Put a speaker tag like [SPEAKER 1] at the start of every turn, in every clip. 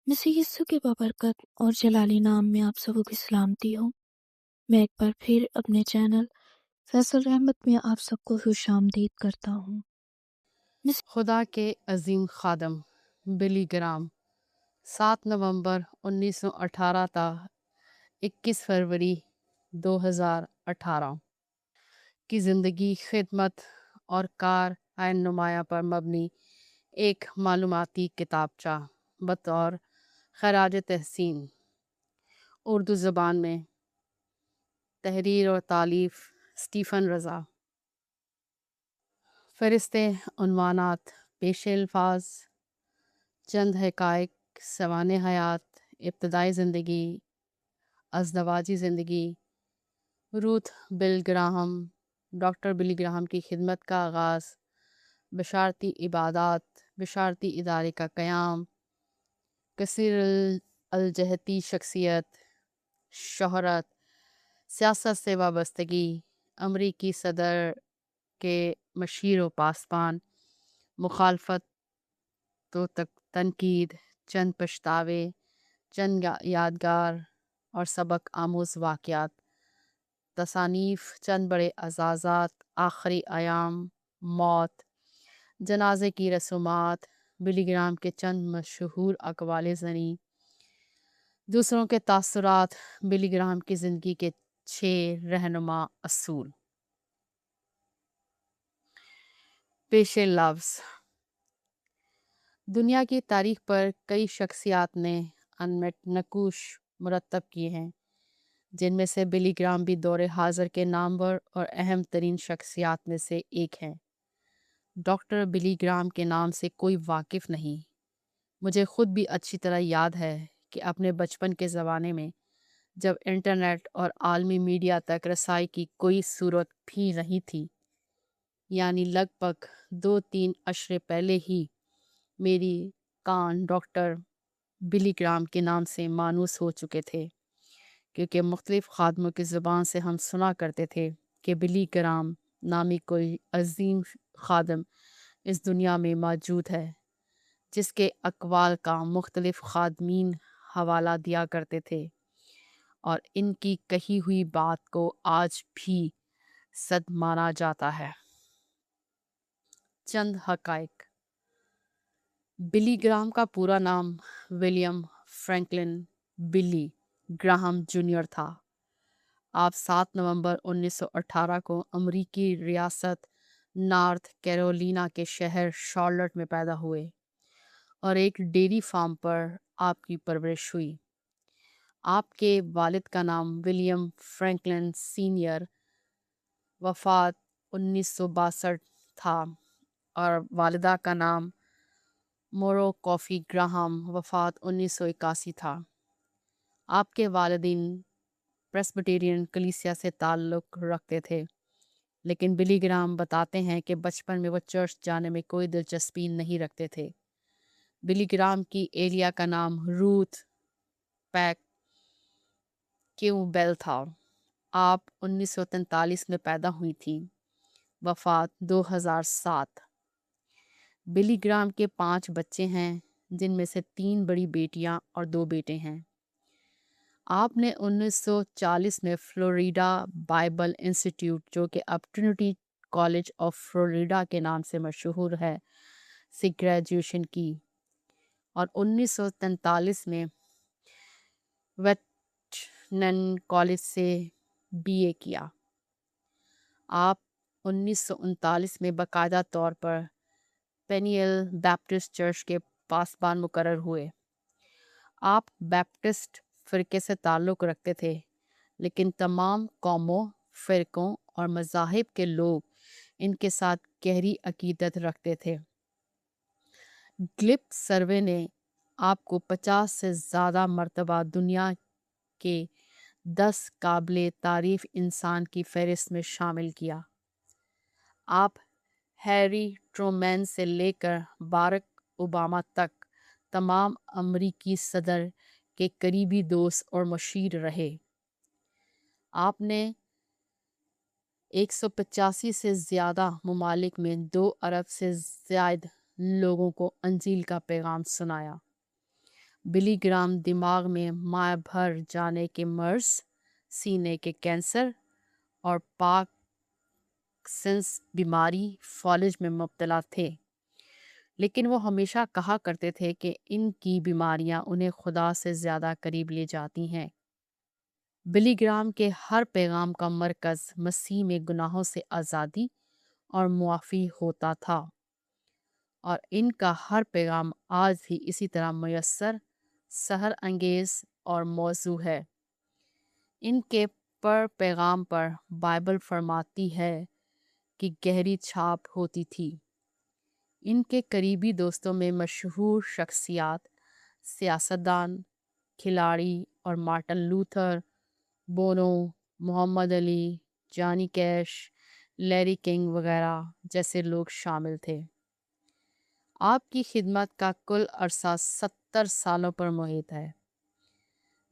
[SPEAKER 1] मसीह यीशु के बाबरकत और जलाली नाम में आप सबों की सलामती हो। मैं एक बार फिर अपने चैनल फैसल रहमत में आप सबको खुशामदीद करता हूँ।
[SPEAKER 2] खुदा के अजीम खादम बिली ग्राम 7 नवंबर 1918 था 21 फरवरी 2018 की ज़िंदगी खिदमत और कार आयन नुमाया पर मबनी एक मालूमाती किताबचा बतौर खराज तहसीन उर्दू ज़बान में तहरीर और तालीफ स्टीफ़न रज़ा। फ़रिश्ते उन्वानात पेश अल्फाज चंद हकाइक सवाने हयात इब्तदाई ज़िंदगी अज़दवाजी ज़िंदगी Ruth Bell Graham doctor Billy Graham की खिदमत का आगाज़ बशारती इबादात बशारती इदारे का क़याम कसीर अलजहती शख्सियत शोहरत सियासत से वाबस्तगी अमरीकी सदर के मशीर व पासबान मुखालफत तो तक तनकीद चंद पछतावे चंद यादगार और सबक आमूज़ वाक़यात तसानीफ़ चंद बड़े अज़ाज़ात आखिरी आयाम मौत जनाजे की रसूमात बिली ग्राम के चंद मशहूर अक़वाल ज़नी दूसरों के तासुरात बिली ग्राम की ज़िंदगी के 6 रहनुमा असूल। पेशे लफ्ज़ दुनिया की तारीख़ पर कई शख्सियात ने अनमट नकूश मुरतब किए हैं, जिनमें से बिली ग्राम भी दौरे हाज़र के नामवर और अहम तरीन शख्सियात में से एक हैं। डॉक्टर बिली ग्राम के नाम से कोई वाकिफ़ नहीं। मुझे ख़ुद भी अच्छी तरह याद है कि अपने बचपन के ज़माने में जब इंटरनेट और आलमी मीडिया तक रसाई की कोई सूरत भी नहीं थी, यानी लगभग 2-3 अशरे पहले ही मेरी कान डॉक्टर बिली ग्राम के नाम से मानूस हो चुके थे, क्योंकि मुख्तलिफ़ खादमों की ज़ुबान से हम सुना करते थे कि बिली ग्राम नामी कोई अजीम खादम इस दुनिया में मौजूद है, जिसके अक़वाल का मुख्तलिफ़ खादमीन हवाला दिया करते थे और इनकी कही हुई बात को आज भी सद माना जाता है। चंद हक़ाइक़ बिली ग्राम का पूरा नाम William Franklin Billy Graham junior था। आप 7 नवंबर 1918 को अमरीकी रियासत नॉर्थ कैरोलिना के शहर शार्लेट में पैदा हुए और एक डेयरी फार्म पर आपकी परवरिश हुई। आपके वालिद का नाम विलियम फ्रैंकलिन सीनियर वफ़ात 1962 था और वालिदा का नाम मोरो कॉफ़ी ग्राहम वफ़ात 1981 था। आपके वालिदैन प्रेस्बिटेरियन कलीसिया से ताल्लुक़ रखते थे, लेकिन बिली ग्राम बताते हैं कि बचपन में वो चर्च जाने में कोई दिलचस्पी नहीं रखते थे। बिली ग्राम की एलिया का नाम रूथ पैक क्यूबेल था। आप 1943 में पैदा हुई थी, वफ़ात 2007। बिली ग्राम के 5 बच्चे हैं, जिनमें से 3 बड़ी बेटियां और 2 बेटे हैं। आपने 1940 में फ्लोरिडा बाइबल इंस्टीट्यूट, जो कि अब ट्रिनिटी कॉलेज ऑफ फ्लोरिडा के नाम से मशहूर है, से ग्रेजुएशन की और 1943 में वेटनन कॉलेज से बीए किया। आप 1939 में बाकायदा तौर पर पेनियल बैप्टिस्ट चर्च के पासबान मुकर्रर हुए। आप बैप्टिस्ट फ़िरके से ताल्लुक़ रखते थे, लेकिन तमाम कौमों, फ़िरकों और मज़ाहिब के लोग इनके साथ गहरी अकीदत रखते थे। ग्लिप सर्वे ने आपको 50 से ज़्यादा मरतबा दुनिया के 10 काबिले तारीफ़ इंसान की फ़हरिस्त में शामिल किया। आप हैरी ट्रूमैन से लेकर बारक ओबामा तक तमाम अमरीकी सदर के करीबी दोस्त और मुशीर रहे। आपने 185 से ज़्यादा ममालिक में 2 अरब से ज़ायद लोगों को अंजील का पैगाम सुनाया। बिली ग्राम दिमाग में मार भर जाने के मर्ज, सीने के कैंसर और पार्किंसंस बीमारी फॉलेज में मुब्तला थे, लेकिन वो हमेशा कहा करते थे कि इनकी बीमारियां उन्हें खुदा से ज़्यादा करीब ले जाती हैं। बिली ग्राम के हर पैगाम का मरकज़ मसीह में गुनाहों से आज़ादी और मुआफ़ी होता था, और इनका हर पैगाम आज भी इसी तरह मुयस्सर, सहर अंगेज़ और मौजू है। इनके पैगाम पर बाइबल फरमाती है कि गहरी छाप होती थी। इनके करीबी दोस्तों में मशहूर शख्सियात, सियासतदान, खिलाड़ी और Martin Luther, Bono, Muhammad Ali, Johnny Cash, Larry King वगैरह जैसे लोग शामिल थे। आपकी खिदमत का कुल अरसा 70 सालों पर मुहित है।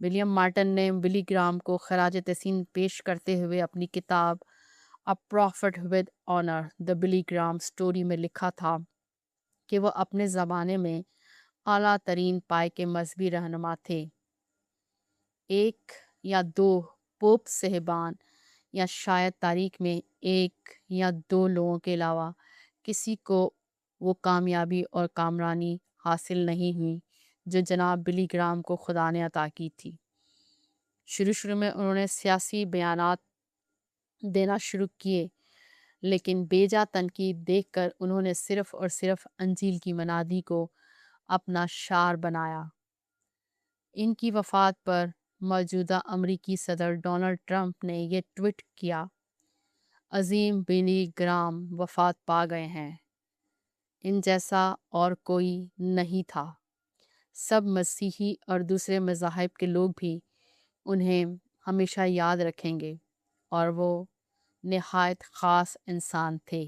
[SPEAKER 2] विलियम मार्टिन ने बिली ग्राम को खराज तहसीन पेश करते हुए अपनी किताब a prophet with honour the Billy Graham story में लिखा था कि वह अपने ज़माने में आला तरीन पाए के मजहबी रहनुमा थे। एक या दो पोप साहिबान या शायद तारीख में एक या दो लोगों के अलावा किसी को वो कामयाबी और कामरानी हासिल नहीं हुई जो जनाब बिली ग्राम को खुदा ने अता की थी। शुरू में उन्होंने सियासी बयानात देना शुरू किए, लेकिन बेजा तनकीद देखकर उन्होंने सिर्फ और सिर्फ अंजील की मनादी को अपना शार बनाया। इनकी वफ़ात पर मौजूदा अमरीकी सदर डोनाल्ड ट्रंप ने यह ट्वीट किया, अजीम बिली ग्राम वफ़ात पा गए हैं, इन जैसा और कोई नहीं था। सब मसीही और दूसरे मज़ाहिब के लोग भी उन्हें हमेशा याद रखेंगे, और वो निहायत ख़ास इंसान थे।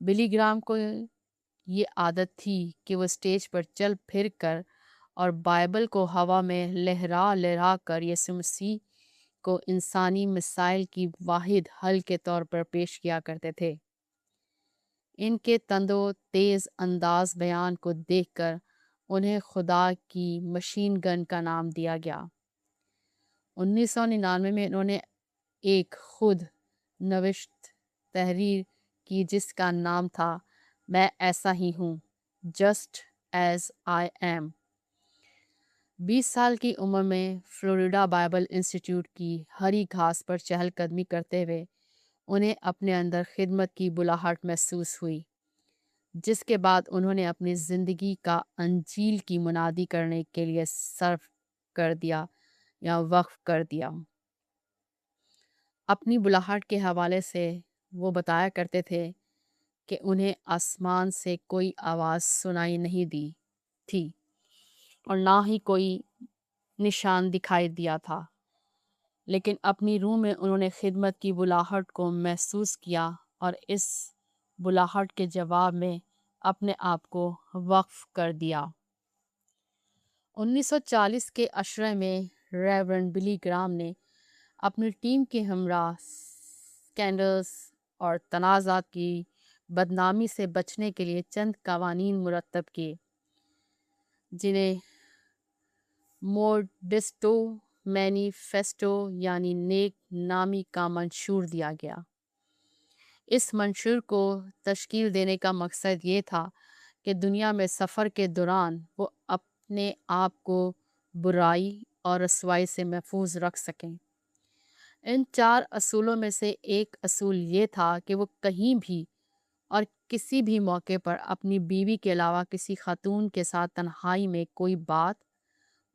[SPEAKER 2] बिली ग्राम को ये आदत थी कि वो स्टेज पर चल फिर कर और बाइबल को हवा में लहरा लहरा कर यीशु मसीह को इंसानी मसाइल की वाहिद हल के तौर पर पेश किया करते थे। इनके तंदो तेज़ अंदाज बयान को देखकर उन्हें खुदा की मशीन गन का नाम दिया गया। 1999 में इन्होंने एक खुद नविश्त तहरीर की जिसका नाम था मैं ऐसा ही हूँ, जस्ट एज आई एम। 20 साल की उम्र में फ्लोरिडा बाइबल इंस्टीट्यूट की हरी घास पर चहलकदमी करते हुए उन्हें अपने अंदर खिदमत की बुलाहट महसूस हुई, जिसके बाद उन्होंने अपनी ज़िंदगी का अंजील की मुनादी करने के लिए सर्फ कर दिया या वक्फ कर दिया। अपनी बुलाहट के हवाले से वो बताया करते थे कि उन्हें आसमान से कोई आवाज़ सुनाई नहीं दी थी और ना ही कोई निशान दिखाई दिया था, लेकिन अपनी रूह में उन्होंने खिदमत की बुलाहट को महसूस किया और इस बुलाहट के जवाब में अपने आप को वक्फ कर दिया। 1940 के अशरे में रेवरेंड बिली ग्राम ने अपनी टीम के हमरा स्कैंडल्स और तनाज़ात की बदनामी से बचने के लिए चंद कवानीन मुरतब किए, जिन्हें मोडेस्टो मैनिफेस्टो यानी नेक नामी का मंशूर दिया गया। इस मंशूर को तश्कील देने का मकसद ये था कि दुनिया में सफ़र के दौरान वो अपने आप को बुराई और रसवाई से महफूज रख सकें। इन 4 असूलों में से एक असूल ये था कि वो कहीं भी और किसी भी मौके पर अपनी बीवी के अलावा किसी खातून के साथ तन्हाई में कोई बात,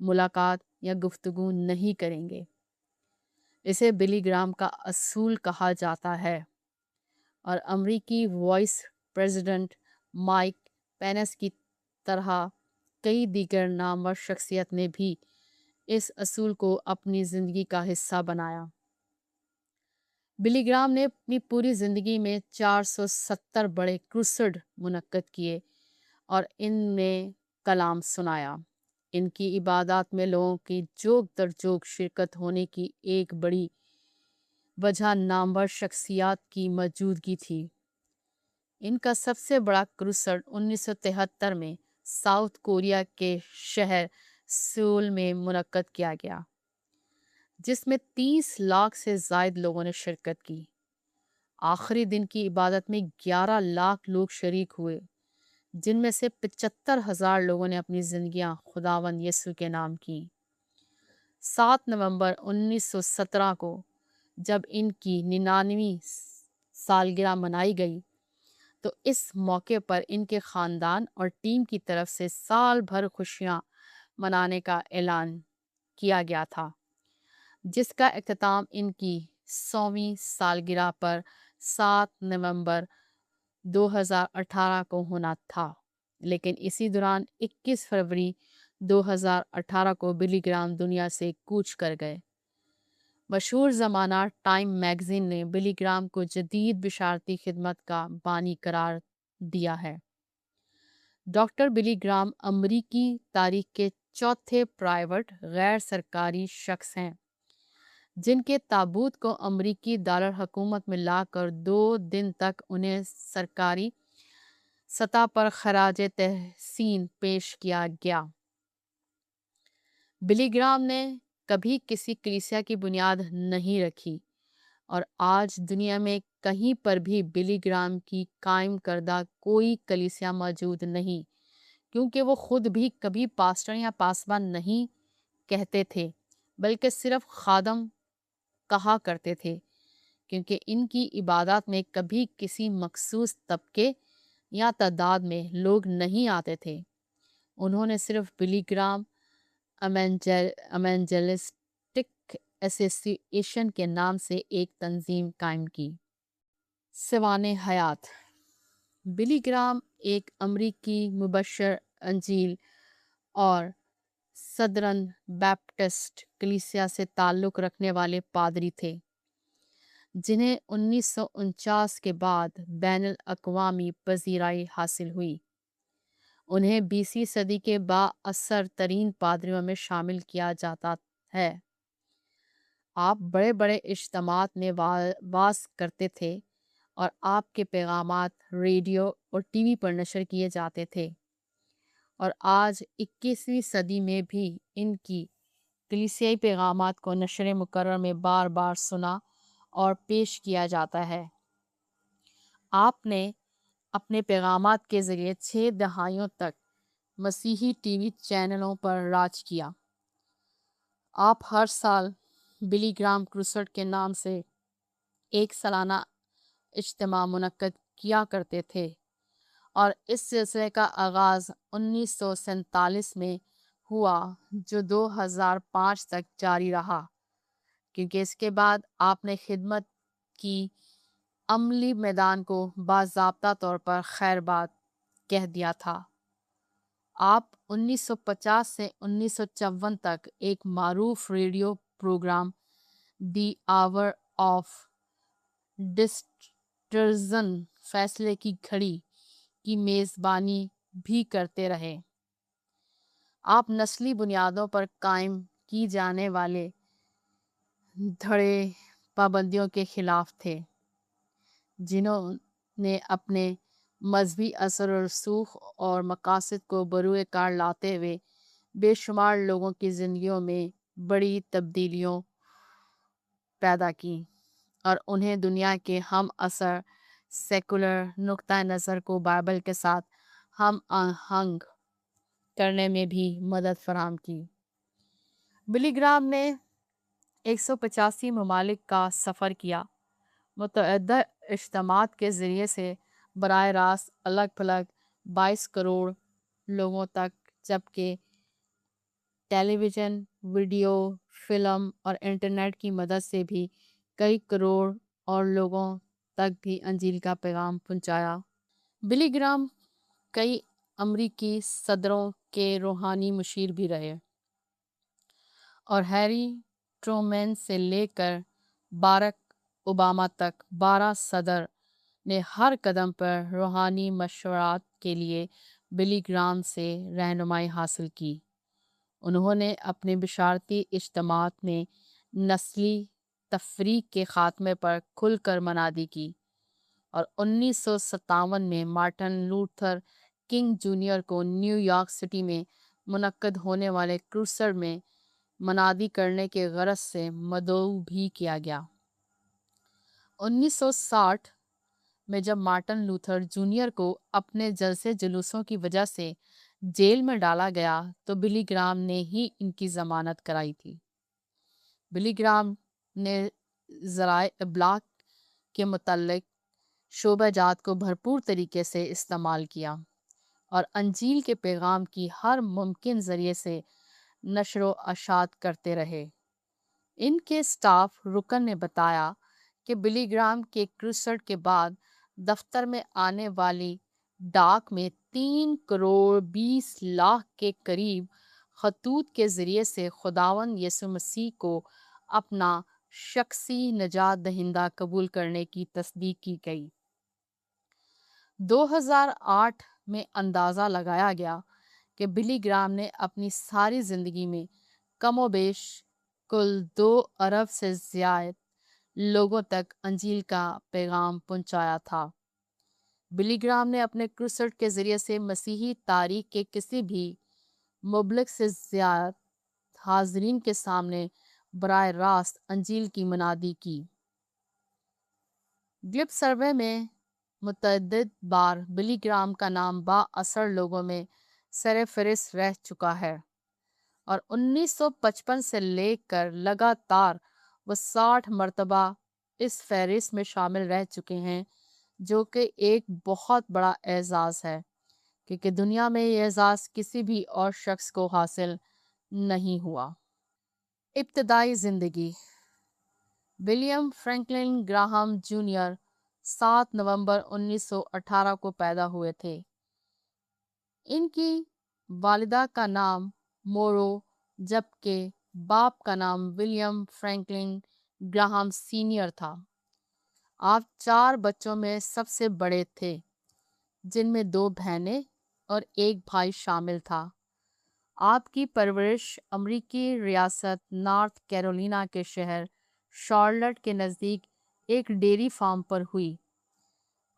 [SPEAKER 2] मुलाकात या गुफ्तगू नहीं करेंगे। इसे बिली ग्राम का असूल कहा जाता है, और अमरीकी वाइस प्रेसिडेंट माइक पेंस की तरह कई दीगर नामवर शख्सियत ने भी इस असूल को अपनी ज़िंदगी का हिस्सा बनाया। बिली ग्राम ने अपनी पूरी ज़िंदगी में 470 बड़े क्रूसेड मुनक्कद किए और इनमें कलाम सुनाया। इनकी इबादत में लोगों की जोग दर जोग शिरकत होने की एक बड़ी वजह नामवर शख्सियात की मौजूदगी थी। इनका सबसे बड़ा क्रूसेड 1973 में ساؤتھ کوریا کے شہر سول میں منعقد کیا گیا، جس میں 30 لاکھ سے زائد لوگوں نے شرکت کی۔ آخری دن کی عبادت میں 11 لاکھ لوگ شریک ہوئے، جن میں سے 75,000 لوگوں نے اپنی زندگیاں خداوند یسوع کے نام کی۔ 7 نومبر 1917 کو جب ان کی 99ویں سالگرہ منائی گئی تو اس موقع پر ان کے خاندان اور ٹیم کی طرف سے سال بھر خوشیاں منانے کا اعلان کیا گیا تھا، جس کا اختتام ان کی 100ویں سالگرہ پر 7 نومبر 2018 کو ہونا تھا، لیکن اسی دوران 21 فروری 2018 کو بلی گرام دنیا سے کوچ کر گئے۔ مشہور زمانہ ٹائم میگزین نے بلی گرام کو جدید بشارتی خدمت کا بانی قرار دیا ہے۔ ڈاکٹر بلی گرام امریکی تاریخ کے چوتھے پرائیویٹ غیر سرکاری شخص ہیں جن کے تابوت کو امریکی دارالحکومت میں لا کر 2 دن تک انہیں سرکاری سطح پر خراج تحسین پیش کیا گیا۔ بلی گرام نے کبھی کسی کلیسیا کی بنیاد نہیں رکھی اور آج دنیا میں کہیں پر بھی بلی گرام کی قائم کردہ کوئی کلیسیا موجود نہیں، کیونکہ وہ خود بھی کبھی پاسٹر یا پاسبان نہیں کہتے تھے بلکہ صرف خادم کہا کرتے تھے، کیونکہ ان کی عبادات میں کبھی کسی مخصوص طبقے یا تعداد میں لوگ نہیں آتے تھے۔ انہوں نے صرف بلی گرام ایونجلسٹک ایسوسی ایشن کے نام سے ایک تنظیم قائم کی۔ سوانح حیات بلی گرام ایک امریکی مبشر انجیل اور سدرن بیپٹسٹ کلیسیا سے تعلق رکھنے والے پادری تھے، جنہیں 1949 کے بعد بین الاقوامی پذیرائی حاصل ہوئی۔ انہیں 20ویں صدی کے بااثر ترین پادریوں میں شامل کیا جاتا ہے۔ آپ بڑے بڑے اجتماعات میں وعظ کرتے تھے اور آپ کے پیغامات ریڈیو اور ٹی وی پر نشر کیے جاتے تھے، اور آج 21ویں صدی میں بھی ان کی کلیسیائی پیغامات کو نشر مکرر میں بار بار سنا اور پیش کیا جاتا ہے۔ آپ نے اپنے پیغامات کے ذریعے 6 دہائیوں تک مسیحی ٹی وی چینلوں پر راج کیا۔ آپ ہر سال بلی گرام کروسڈ کے نام سے ایک سالانہ اجتماع منعقد کیا کرتے تھے، اور اس سلسلے کا آغاز 1947 میں ہوا جو 2005 تک جاری رہا، کیونکہ اس کے بعد آپ نے خدمت کی عملی میدان کو باضابطہ طور پر خیر باد کہہ دیا تھا۔ آپ 1950 سے 1954 تک ایک معروف radio program the hour of decision فیصلے کی گھڑی کی میزبانی بھی کرتے رہے۔ آپ نسلی بنیادوں پر قائم کی جانے والے دھڑے پابندیوں کے خلاف تھے، جنہوں نے اپنے مذہبی اثر و رسوخ اور مقاصد کو بروئے کار لاتے ہوئے بے شمار لوگوں کی زندگیوں میں بڑی تبدیلیوں پیدا کی اور انہیں دنیا کے ہم اثر سیکولر نقطہ نظر کو بائبل کے ساتھ ہم آہنگ کرنے میں بھی مدد فراہم کی۔ بلی گرام نے 185 ممالک کا سفر کیا، متعدد اجتماعات کے ذریعے سے براہ راست الگ تھلگ 22 کروڑ لوگوں تک، جبکہ ٹیلی ویژن، ویڈیو، فلم اور انٹرنیٹ کی مدد سے بھی کئی کروڑ اور لوگوں تک بھی انجیل کا پیغام پہنچایا۔ بلی گرام کئی امریکی صدروں کے روحانی مشیر بھی رہے، اور ہیری ٹرومین سے لے کر باراک اوباما تک 12 صدر نے ہر قدم پر روحانی مشورات کے لیے بلی گرام سے رہنمائی حاصل کی۔ انہوں نے اپنے بشارتی اجتماعات میں نسلی تفریق کے خاتمے پر کھل کر منادی کی، اور 1957 میں مارٹن لوتھر किंग जूनियर को न्यूयॉर्क सिटी में मुनक्कद होने वाले क्रूसर में मनादी करने के गरज से मदऊ भी किया गया। 1960 में जब मार्टिन लूथर जूनियर को अपने जलसे जुलूसों की वजह से जेल में डाला गया तो बिली ग्राम ने ही इनकी जमानत कराई थी। बिली ग्राम ने ज़राए इब्लाग के मुतल्लिक शोबाजात को भरपूर तरीके से इस्तेमाल किया और अंजील के पैगाम की हर मुमकिन ज़रिए से नशर अशात करते रहे। इनके स्टाफ रुकन ने बताया कि बिली ग्राम के क्रूसेड के बाद दफ्तर में आने वाली डाक में 3 करोड़ 20 लाख के करीब खतूत के ज़रिए से खुदावंद यीशु मसीह को अपना शख्सी नजात दहिंदा कबूल करने की तस्दीक की गई। 2008 में अंदाज़ा लगाया गया कि बिली ग्राम ने अपनी सारी ज़िंदगी में कमोबेश कुल 2 अरब से ज़्यादा लोगों तक अंजील का पैगाम पहुंचाया था। बिली ग्राम ने अपने क्रूसेड के ज़रिए से मसीही तारीख के किसी भी मुबलक से ज़्यादा हाजरीन के सामने बराह रास्त अंजील की मनादी की। ग्लिप सर्वे में मुतअद्दिद बार बिली ग्राम का नाम बाअसर लोगों में सर फहरिस्त रह चुका है और 1955 से लेकर लगातार वो 60 मरतबा इस फहरिस्त में शामिल रह चुके हैं, जो कि एक बहुत बड़ा एजाज़ है क्योंकि दुनिया में ये एजाज़ किसी भी और शख्स को हासिल नहीं हुआ। इब्तदाई ज़िंदगी। विलियम फ्रैंकलिन ग्राहम जूनियर 7 नवंबर 1918 को पैदा हुए थे। इनकी वालिदा का नाम मोरो जबकि बाप का नाम विलियम फ्रैंकलिन ग्राहम सीनियर था। आप 4 बच्चों में सबसे बड़े थे, जिनमें 2 बहनें और 1 भाई शामिल था। आपकी परवरिश अमरीकी रियासत नॉर्थ कैरोलिना के शहर शार्लट के नज़दीक एक डेयरी फार्म पर हुई।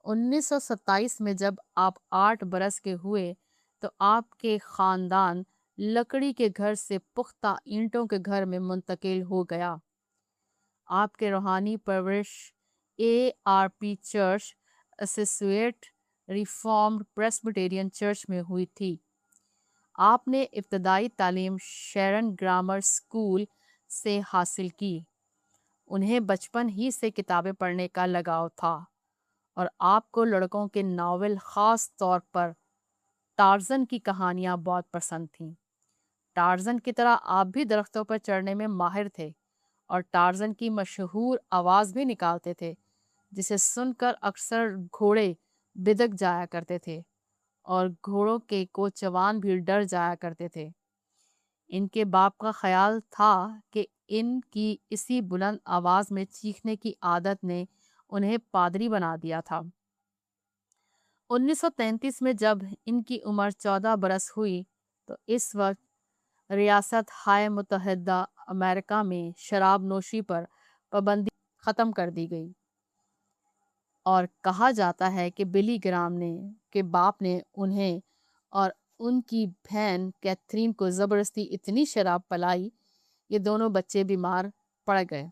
[SPEAKER 2] 1927 में जब आप 8 बरस के हुए तो आपके ख़ानदान लकड़ी के घर से पुख्ता ईंटों के घर में मुंतकिल हो गया। आपके रूहानी परवरिश ARP church associate reformed Presbyterian church में हुई थी। आपने इब्तदाई तालीम शेरन ग्रामर स्कूल से हासिल की। उन्हें बचपन ही से किताबें पढ़ने का लगाव था और आपको लड़कों के नावल, ख़ास तौर पर टार्ज़न की कहानियाँ बहुत पसंद थीं। टार्ज़न की तरह आप भी दरख्तों पर चढ़ने में माहिर थे और टार्ज़न की मशहूर आवाज़ भी निकालते थे, जिसे सुनकर अक्सर घोड़े बिदक जाया करते थे और घोड़ों के कोचवान भी डर जाया करते थे। इनके बाप का ख्याल था कि इनकी इसी बुलंद आवाज़ में चीखने की आदत ने उन्हें पादरी बना दिया था। 1933 में जब इनकी उम्र 14 बरस हुई तो इस वक्त रियासत हाय मुत्तहिदा अमेरिका में शराब नोशी पर पाबंदी ख़त्म कर दी गई और कहा जाता है कि बिली ग्राम के बाप ने उन्हें और उनकी बहन कैथरीन को ज़बरदस्ती इतनी शराब पिलाई ये दोनों बच्चे बीमार पड़ गए।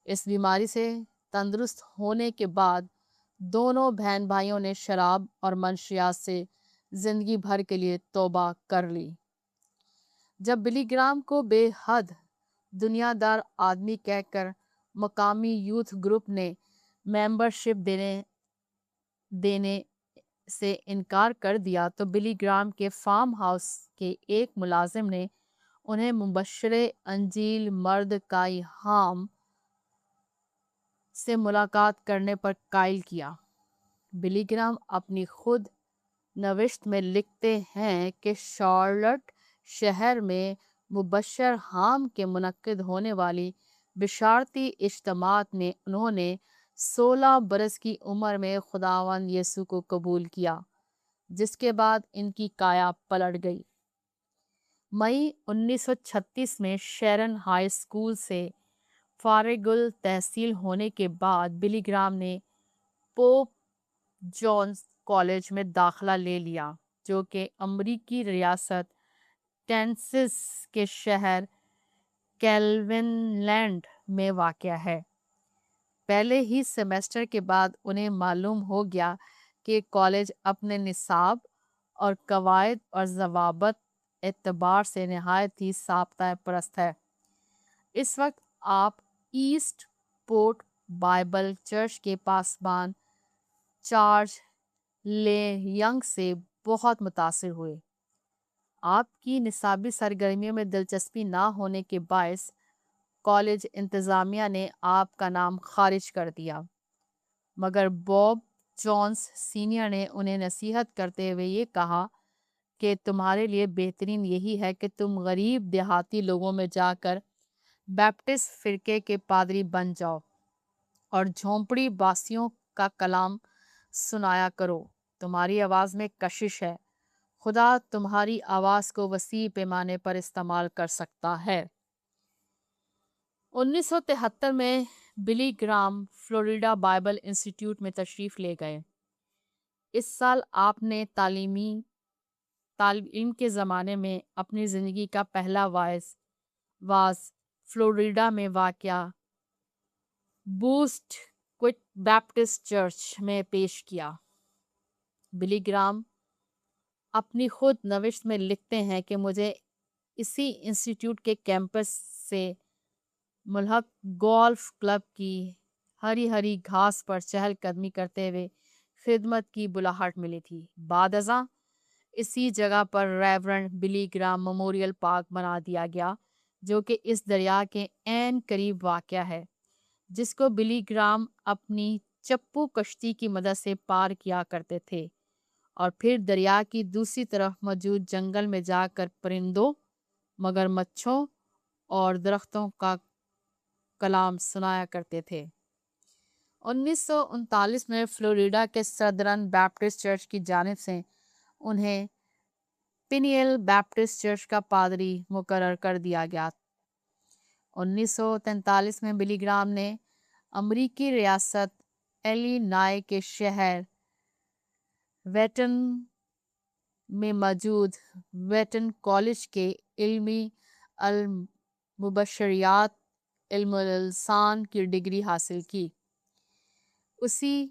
[SPEAKER 2] इस बीमारी से तंदुरुस्त होने के बाद दोनों बहन भाइयों ने शराब और मंशियात से ज़िंदगी भर के लिए तौबा कर ली। जब बिली ग्राम को बेहद दुनियादार आदमी कहकर मकामी यूथ ग्रुप ने मेंबरशिप देने से इनकार कर दिया तो बिली ग्राम के फार्म हाउस के एक मुलाजिम ने उन्हें मुबश्शिरे अंजील मर्द काई हाम से मुलाकात करने पर कायल किया। बिली ग्राम अपनी खुद नविश्त में लिखते हैं कि शार्लट शहर में मुबश्शर हाम के मुनक्किद होने वाली बिशारती इज्तिमात में उन्होंने 16 बरस की उम्र में खुदावंद यीशु को कबूल किया, जिसके बाद इनकी काया पलट गई। मई 1936 में शेरन हाई स्कूल से फारिगुल तहसील होने के बाद बिली ग्राम ने पोप जॉन کالج میں داخلہ لے لیا جو کہ امریکی ریاست ٹینسس کے شہر کیلون لینڈ میں واقع ہے۔ پہلے ہی سیمیسٹر کے بعد انہیں معلوم ہو گیا کہ کالج اپنے نصاب اور قواعد اور ضوابط اعتبار سے نہایت ہی ضابطہ پرست ہے۔ اس وقت آپ ایسٹ پورٹ بائبل چرچ کے پاسبان چارج لے ینگ سے بہت متاثر ہوئے۔ آپ کی نصابی سرگرمیوں میں دلچسپی نہ ہونے کے باعث کالج انتظامیہ نے آپ کا نام خارج کر دیا، مگر بوب جونز سینئر نے انہیں نصیحت کرتے ہوئے یہ کہا کہ تمہارے لیے بہترین یہی ہے کہ تم غریب دیہاتی لوگوں میں جا کر بیپٹسٹ فرقے کے پادری بن جاؤ اور جھونپڑی باسیوں کا کلام سنایا کرو۔ تمہاری آواز میں کشش ہے، خدا تمہاری آواز کو وسیع پیمانے پر استعمال کر سکتا ہے۔ 1973 میں بلی گرام فلوریڈا بائبل انسٹیٹیوٹ میں تشریف لے گئے۔ اس سال آپ نے تعلیم کے زمانے میں اپنی زندگی کا پہلا واعظ فلوریڈا میں واقع بوسٹ کوئٹ بیپٹسٹ چرچ میں پیش کیا۔ بلی گرام اپنی خود نوشت میں لکھتے ہیں کہ مجھے اسی انسٹیٹیوٹ کے کیمپس سے ملحق گولف کلب کی ہری ہری گھاس پر چہل قدمی کرتے ہوئے خدمت کی بلاہٹ ملی تھی۔ بعد ازاں اسی جگہ پر ریورنڈ بلی گرام میموریل پارک بنا دیا گیا جو کہ اس دریا کے عین قریب واقع ہے جس کو بلی گرام اپنی چپو کشتی کی مدد سے پار کیا کرتے تھے اور پھر دریا کی دوسری طرف موجود جنگل میں جا کر پرندوں، مگرمچھوں اور درختوں کا کلام سنایا کرتے تھے۔ 1939 میں فلوریڈا کے سدرن بیپٹسٹ چرچ کی جانب سے انہیں پینیل بیپٹسٹ چرچ کا پادری مقرر کر دیا گیا۔ 1943 میں بلی گرام نے امریکی ریاست ایلینائے کے شہر ویٹن میں موجود ویٹن کالج کے علمی المبشریات علم الانسان کی ڈگری حاصل کی۔ اسی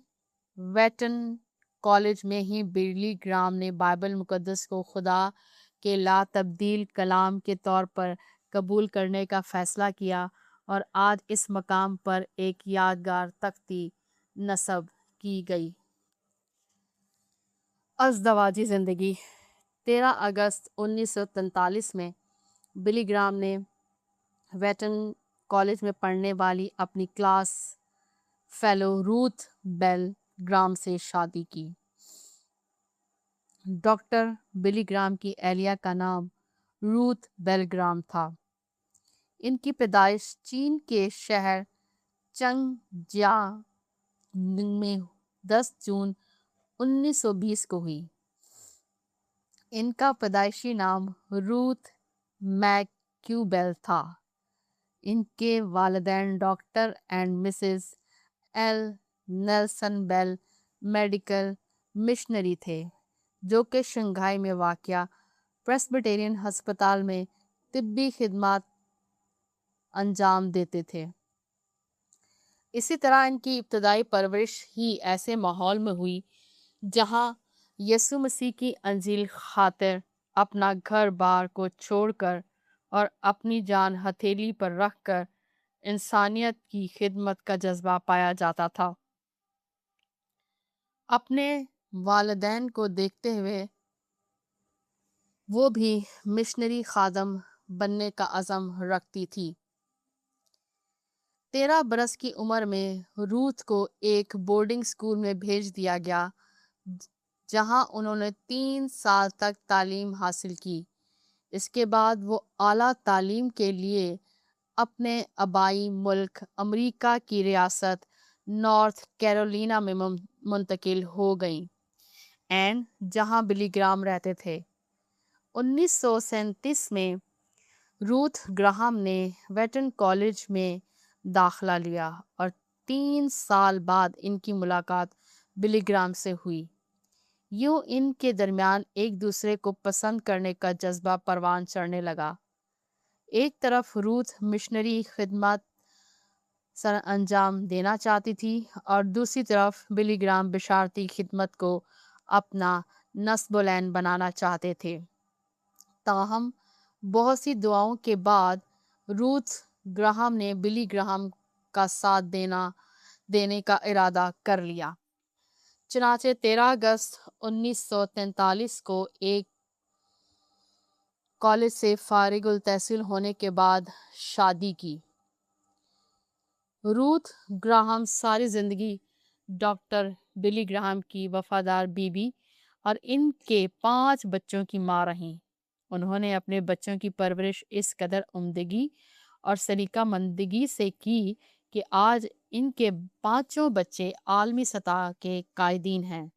[SPEAKER 2] ویٹن کالج میں ہی بلی گرام نے بائبل مقدس کو خدا کے لا تبدیل کلام کے طور پر قبول کرنے کا فیصلہ کیا اور آج اس مقام پر ایک یادگار تختی نصب کی گئی۔ ازدواجی زندگی 13 اگست 1943 میں بلی گرام نے ویٹن کالج میں پڑھنے والی اپنی کلاس فیلو روتھ بیل گرام سے شادی کی۔ ڈاکٹر بلی گرام کی اہلیہ کا نام روتھ بیل گرام تھا۔ ان کی پیدائش چین کے شہر چنگجیا میں 10 جون 1920 کو ہوئی۔ ان کا پیدائشی نام روتھ میک کیوبیل تھا۔ ان کے والدین doctor and Mrs L Nelson Bell medical missionary تھے جو کہ شنگھائی میں واقع پریسبیٹیرین ہسپتال میں طبی خدمات انجام دیتے تھے۔ اسی طرح ان کی ابتدائی پرورش ہی ایسے ماحول میں ہوئی جہاں یسوع مسیح کی انجیل خاطر اپنا گھر بار کو چھوڑ کر اور اپنی جان ہتھیلی پر رکھ کر انسانیت کی خدمت کا جذبہ پایا جاتا تھا۔ اپنے والدین کو دیکھتے ہوئے وہ بھی مشنری خادم بننے کا عزم رکھتی تھی۔ 13 برس کی عمر میں روتھ کو ایک بورڈنگ اسکول میں بھیج دیا گیا جہاں انہوں نے 3 سال تک تعلیم حاصل کی۔ اس کے بعد وہ اعلیٰ تعلیم کے لیے اپنے آبائی ملک امریکہ کی ریاست نارتھ کیرولینا میں منتقل ہو گئیں، جہاں بلی گرام رہتے تھے۔ 1937 میں روتھ گراہم نے ویٹن کالج میں داخلہ لیا اور 3 سال بعد ان کی ملاقات بلی گرام سے ہوئی۔ यूं इन के दरमियान एक दूसरे को पसंद करने का जज्बा परवान चढ़ने लगा। एक तरफ रूथ मिशनरी खिदमत सर अंजाम देना चाहती थी और दूसरी तरफ बिली ग्राम बिशारती खिदमत को अपना नस्बुलैन बनाना चाहते थे। ताहम बहुत सी दुआओं के बाद रूथ ग्राहम ने बिली ग्राहम का साथ देने का इरादा कर लिया। चुनाचे 13 अगस्त 1943 को एक कॉलेज से फारिगुल तहसील होने के बाद शादी की। रूथ ग्राहम सारी जिंदगी डॉक्टर बिली ग्राहम की वफादार बीबी और इनके 5 बच्चों की मां रहीं। उन्होंने अपने बच्चों की परवरिश इस कदर उम्दगी और सलीकामंदगी से की कि आज इनके 5 बच्चे आलमी सतह के कायदीन हैं।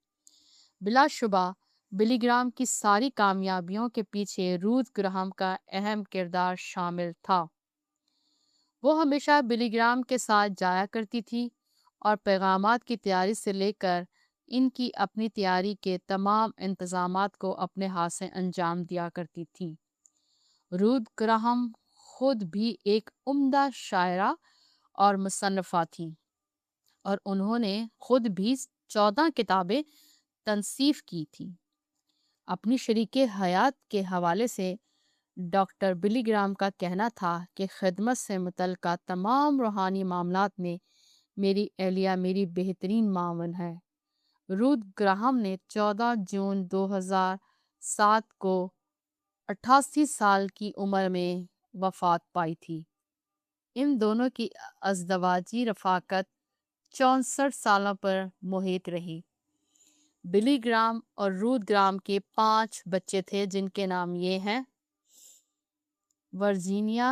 [SPEAKER 2] बिलाशुबा बिली ग्राहम की सारी कामयाबियों के पीछे रूथ ग्राहम का अहम किरदार शामिल था। वो हमेशा बिली ग्राहम के साथ जाया करती थी और पैगामात की तैयारी से लेकर इनकी अपनी तैयारी के तमाम इंतजामात को अपने हाथ से अंजाम दिया करती थी। रूथ ग्राहम खुद भी एक उम्दा शायरा और मुसन्नफ़ा थी और उन्होंने खुद भी 14 किताबें तंसीफ की थी। अपनी शरीके हयात के हवाले से डॉक्टर बिली ग्राहम का कहना था कि खिदमत से मुतल्लिका तमाम रूहानी मामलात में मेरी एहलिया मेरी बेहतरीन मावन है। रूथ ग्राहम ने 14 जून 2007 को 88 साल की उम्र में वफात पाई थी। इन दोनों की अज़दवाजी रफ़ाकत 64 सालों पर मुहित रही। बिली ग्राहम और रूथ ग्राहम के 5 बच्चे थे जिनके नाम ये हैं: वर्जीनिया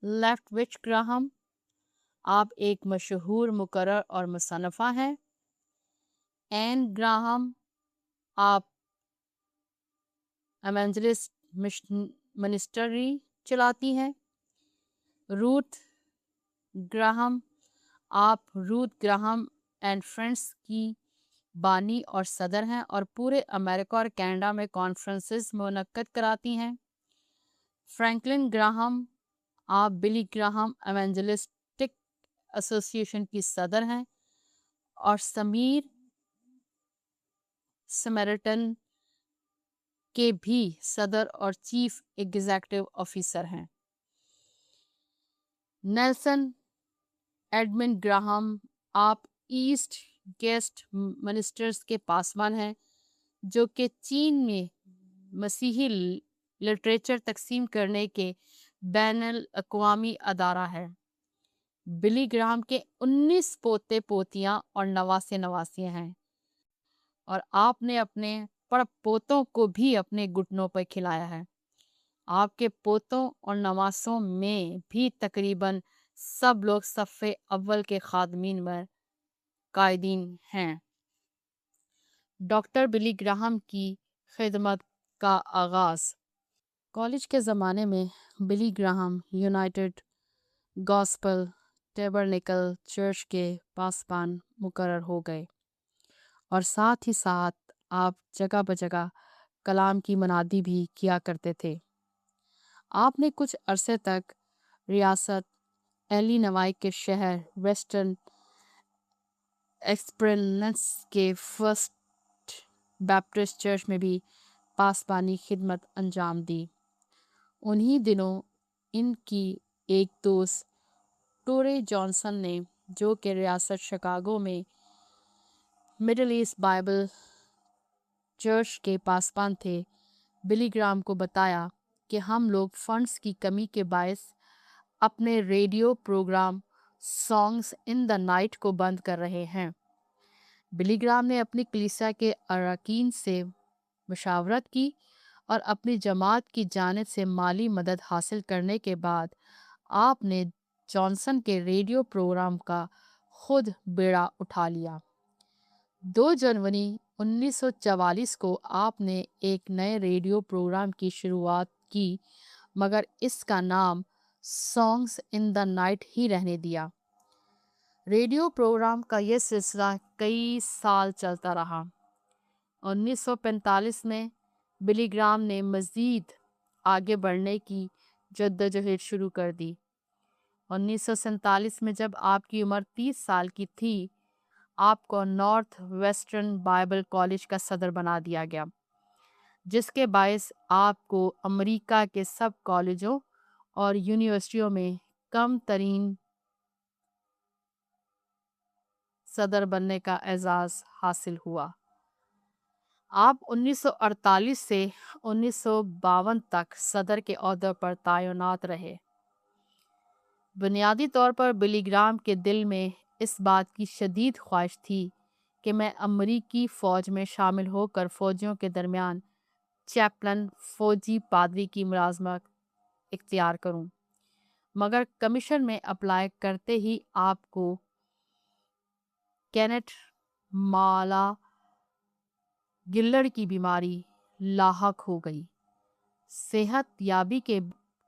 [SPEAKER 2] लेफ्टविच ग्राहम, आप एक मशहूर मुकर्रर और मुसन्नफ़ा हैं। एन ग्राहम, आप एवेंजलिस्ट मिनिस्ट्री चलाती हैं। रूथ ग्राहम, आप रूथ ग्राहम एंड फ्रेंड्स की बानी और सदर हैं और पूरे अमेरिका और कनाडा में कॉन्फ्रेंसेस मुनक्कद कराती हैं। फ्रैंकलिन ग्राहम, आप बिली ग्राहम एवेंजलिस्टिक एसोसिएशन की सदर हैं और समीर समरिटन के भी सदर और चीफ एग्जीक्यूटिव ऑफिसर हैं। नेल्सन एडमिन ग्राहम, आप ईस्ट गेस्ट मिनिस्टर्स के पासवान हैं जो कि चीन में मसीही लिटरेचर तकसीम करने के बैनुल अक़वामी अदारा है। बिली ग्राहम के 19 पोते पोतियां और नवासे नवासियां हैं और आपने अपने पड़पोतों को भी अपने घुटनों पर खिलाया है। आपके पोतों और नवासों में भी तकरीबन सब लोग सफ़े अव्वल के खादमीन में कायदीन हैं। डॉक्टर बिली ग्राहम की खिदमत का आगाज़। कॉलेज के ज़माने में Billy Graham United Gospel Tabernacle church के पासबान मुकर्रर हो गए और साथ ही साथ आप जगह बजगह कलाम की मनादी भी किया करते थे। आपने कुछ अरसे तक रियासत इलिनॉय के शहर वेस्टर्न एक्सप्रेस के फर्स्ट बैप्टिस्ट चर्च में भी पासबानी खिदमत अंजाम दी। उन्हीं दिनों इनकी एक दोस्त टोरे जॉनसन ने, जो कि रियासत शिकागो में मिडल ईस्ट बाइबल चर्च के पासबान थे, बिली ग्राहम को बताया कि हम लोग फंड्स की कमी के बायस अपने radio programme songs in the night को बंद कर रहे हैं। बिली ग्राहम ने अपनी कलीसिया के अरकान से मुशावरत की और अपनी जमात की जानिब से माली मदद हासिल करने के बाद आपने जॉनसन के रेडियो प्रोग्राम का खुद बेड़ा उठा लिया। 2 जनवरी 1944 को आपने एक नए रेडियो प्रोग्राम की शुरुआत की, मगर इसका नाम सॉन्ग्स इन द नाइट ही रहने दिया। रेडियो प्रोग्राम का यह सिलसिला कई साल चलता रहा 1945 में बिली ग्राम ने मज़ीद आगे बढ़ने की जद्दोजहद शुरू कर दी। 1947 में जब आपकी उम्र 30 साल की थी, आपको नॉर्थ वेस्टर्न बाइबल कॉलेज का सदर बना दिया गया, जिसके बायस आपको अमेरिका के सब कॉलेजों और यूनिवर्सिटियों में कम तरीन सदर बनने का एजाज़ हासिल हुआ। आप 1948 से 1952 तक सदर के ओहदे पर तैनात रहे। बुनियादी तौर पर बिली ग्राम के दिल में इस बात की शदीद ख्वाहिश थी कि मैं अमरीकी फ़ौज में शामिल होकर फ़ौजियों के दरमियान चैपलन फ़ौजी पादरी की मुलाजमत इख्तियार करूं, मगर कमीशन में अप्लाई करते ही आपको कैनेट माला गिल्लर की बीमारी लाहक हो गई। सेहत याबी के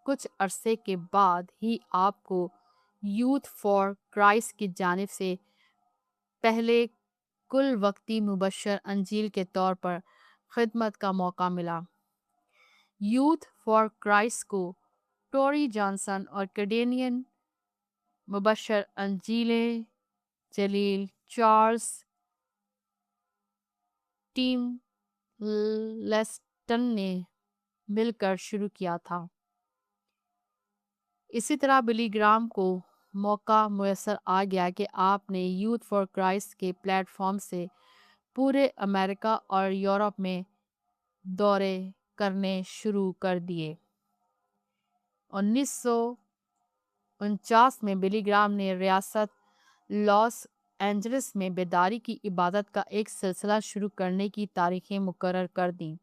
[SPEAKER 2] कुछ अरसे के बाद ही आपको यूथ फॉर क्राइस्ट की जानिब से पहले कुल वक्ती मुबशर अंजील के तौर पर खिदमत का मौका मिला। यूथ फॉर क्राइस्ट को टोरी जॉनसन और कैनेडियन मुबशर अंजीलें जलील चार्ल्स टीम लेस्टन ने मिलकर शुरू किया था। इसी तरह बिली ग्राम को मौका मुयसर आ गया कि आपने यूथ फॉर क्राइस्ट के प्लेटफॉर्म से पूरे अमेरिका और यूरोप में दौरे करने शुरू कर दिए। 1949 में बिली ग्राम ने रियासत लॉस एंजलिस में बेदारी की इबादत का एक सिलसिला शुरू करने की तारीखें मुकर्रर कर दी,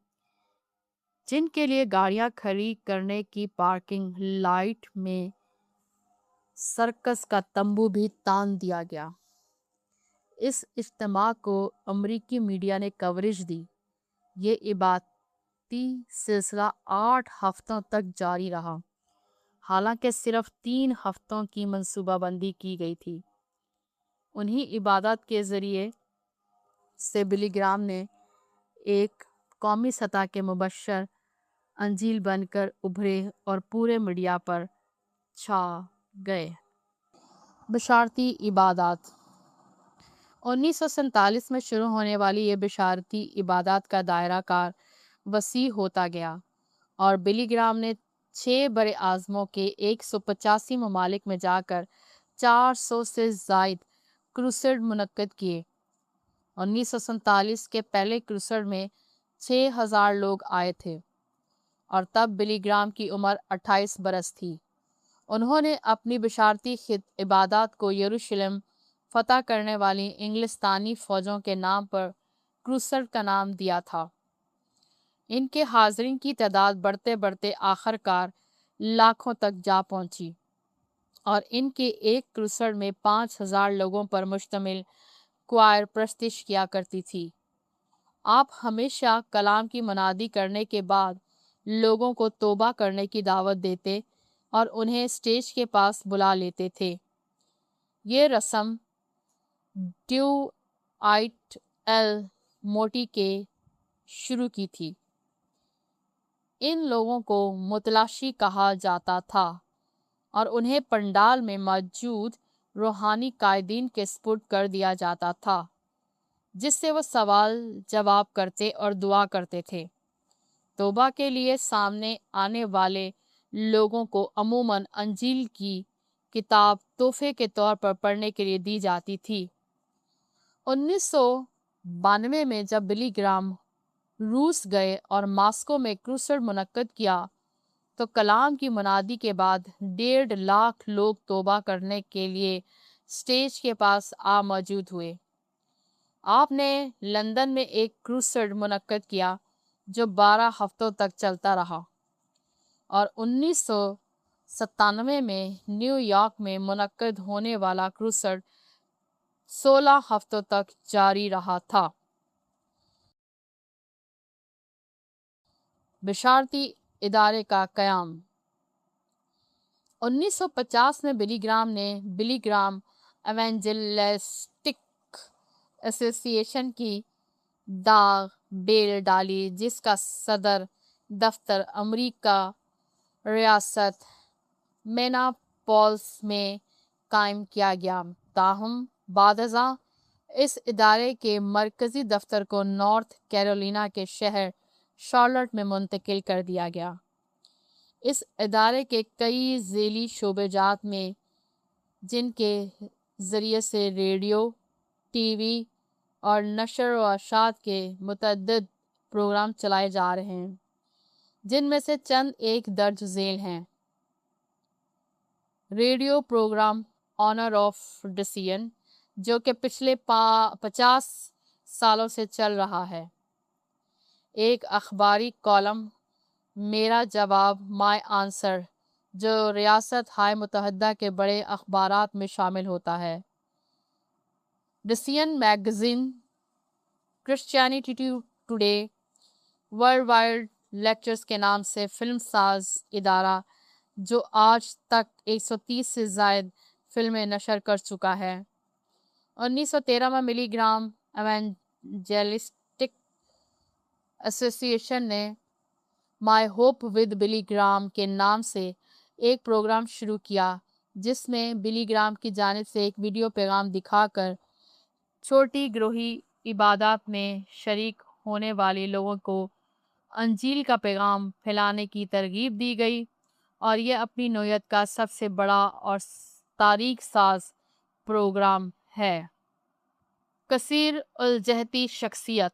[SPEAKER 2] जिनके लिए गाड़ियां खड़ी करने की पार्किंग लाइट में सर्कस का तंबू भी तान दिया गया। इस इज्तिमा को अमरीकी मीडिया ने कवरेज दी। ये इबादती सिलसिला 8 हफ्तों तक जारी रहा, हालांकि सिर्फ 3 हफ्तों की मंसूबाबंदी की गई थी। उन्हीं इबादत के ज़रिए से बिली ग्राम ने एक कौमी सतह के मुबशर अंजील बनकर उभरे और पूरे मीडिया पर छा गए। बशारती इबादत 1947 में शुरू होने वाली ये बशारती इबादत का दायरा कार वसी होता गया और बिली ग्राम ने 6 बड़े आज़मों के 185 ममालिक में जाकर 400 से ज़ायद क्रूसेड मुनक्कद किए। 1947 के पहले क्रूसेड में 6000 लोग आए थे और तब बिली ग्राम की उम्र 28 बरस थी। उन्होंने अपनी बशारती इबादत को यरूशलेम फतह करने वाली इंग्लिस्तानी फ़ौजों के नाम पर क्रूसेड का नाम दिया था। इनके हाज़रीन की तादाद बढ़ते बढ़ते आखिरकार लाखों तक जा पहुंची और इनके एक क्रूसेड में 5000 लोगों पर मुश्तमिल क्वायर प्रस्तिश किया करती थी। आप हमेशा कलाम की मनादी करने के बाद लोगों को तौबा करने की दावत देते और उन्हें स्टेज के पास बुला लेते थे। ये रस्म ड्यूआइट एल मोटी के शुरू की थी। इन लोगों को मुतलाशी कहा जाता था और उन्हें पंडाल में मौजूद रूहानी कायदीन के सुपुर्द कर दिया जाता था, जिससे वो सवाल जवाब करते और दुआ करते थे। तौबा के लिए सामने आने वाले लोगों को अमूमन अंजील की किताब तोहफे के तौर पर पढ़ने के लिए दी जाती थी। 1992 में जब बिली ग्राम रूस गए और मॉस्को में क्रूसेड मुनक्कद किया तो कलाम की मुनादी के बाद 1.5 लाख लोग तौबा करने के लिए स्टेज के पास आ मौजूद हुए। आपने लंदन में एक क्रूसेड मुनक्कद किया जो 12 हफ्तों तक चलता रहा और 1997 में न्यूयॉर्क में मुनक्कद होने वाला क्रूसेड 16 हफ्तों तक जारी रहा था। बशारती इदारे का क़याम 1950 में बिली ग्राम ने बिली ग्राम एवेंजेलिस्टिक एसोसिएशन की द बेल डाली, जिसका सदर दफ्तर अमेरिका रियासत मेनापोलिस में कायम किया गया। ताहम बादशाह इस इदारे के मरकजी दफ्तर को नॉर्थ कैरोलिना के शहर शार्लट में मुंतकिल कर दिया गया। इस इदारे के कई ज़ेली शोबेजात में, जिनके ज़रिए से रेडियो, टीवी और नशर व अशात के मुतअद्दिद प्रोग्राम चलाए जा रहे हैं, जिनमें से चंद एक दर्ज झेल हैं। Radio programme hour of decision, जो कि पिछले 50 सालों से चल रहा है। एक अखबारी कॉलम मेरा जवाब माय आंसर, जो रियासत हाय मुत्तहदा के बड़े अखबारात में शामिल होता है। Decision magazine, Christianity today, world wide lectures के नाम से फिल्म साज इदारा, जो आज तक 130 से ज़ायद फिल्में नशर कर चुका है। 1913 में मिलीग्राम एवेंजेलिस्टिक एसोसिएशन ने माय होप विद बिली ग्राम के नाम से एक प्रोग्राम शुरू किया, जिसमें बिली ग्राम की जानिब से एक वीडियो पैगाम दिखाकर छोटी गिरोही इबादत में शरीक होने वाले लोगों को अंजील का पैगाम फैलाने की तरगीब दी गई, और यह अपनी नौयत का सबसे बड़ा और तारीख साज प्रोग्राम है। कसीर उल-जहती शख्सियत,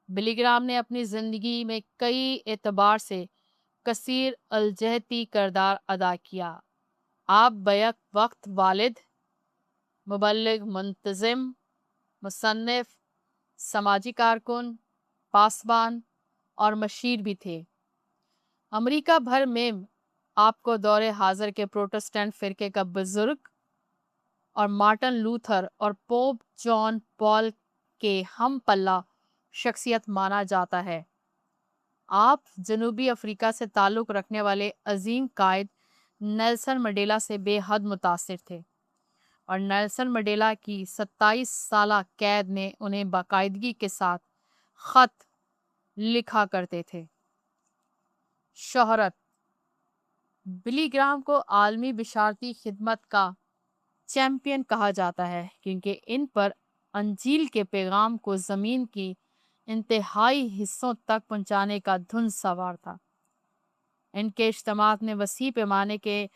[SPEAKER 2] बिली ग्राम ने अपनी ज़िंदगी में कई एतबार से कसीर उल-जहती किरदार अदा किया। आप बैक वक्त वालिद, मुबल्लिग, मुंतज़िम, मुसन्निफ, समाजी कारकुन, पासबान और मशीर भी थे। अमेरिका भर में आपको दौरे हाजिर के प्रोटेस्टेंट फ़िरके का बुजुर्ग और मार्टिन लूथर और पोप जॉन पॉल के हम पल्ला शख्सियत माना जाता है। आप जनूबी अफ्रीका से ताल्लुक़ रखने वाले अजीम कायद नेल्सन मंडेला से बेहद मुतासिर थे, और नेल्सन मंडेला की 27 साला कैद में उन्हें बाकायदगी के साथ ख़त लिखा करते थे। शोहरत, बिली ग्राम को आलमी बिशारती खिदमत का चैम्पियन कहा जाता है, क्योंकि इन पर अंजील के पैगाम को ज़मीन की इंतहाई हिस्सों तक पहुंचाने का धुन सवार था। इनके इज्तिमात में वसी पैमाने के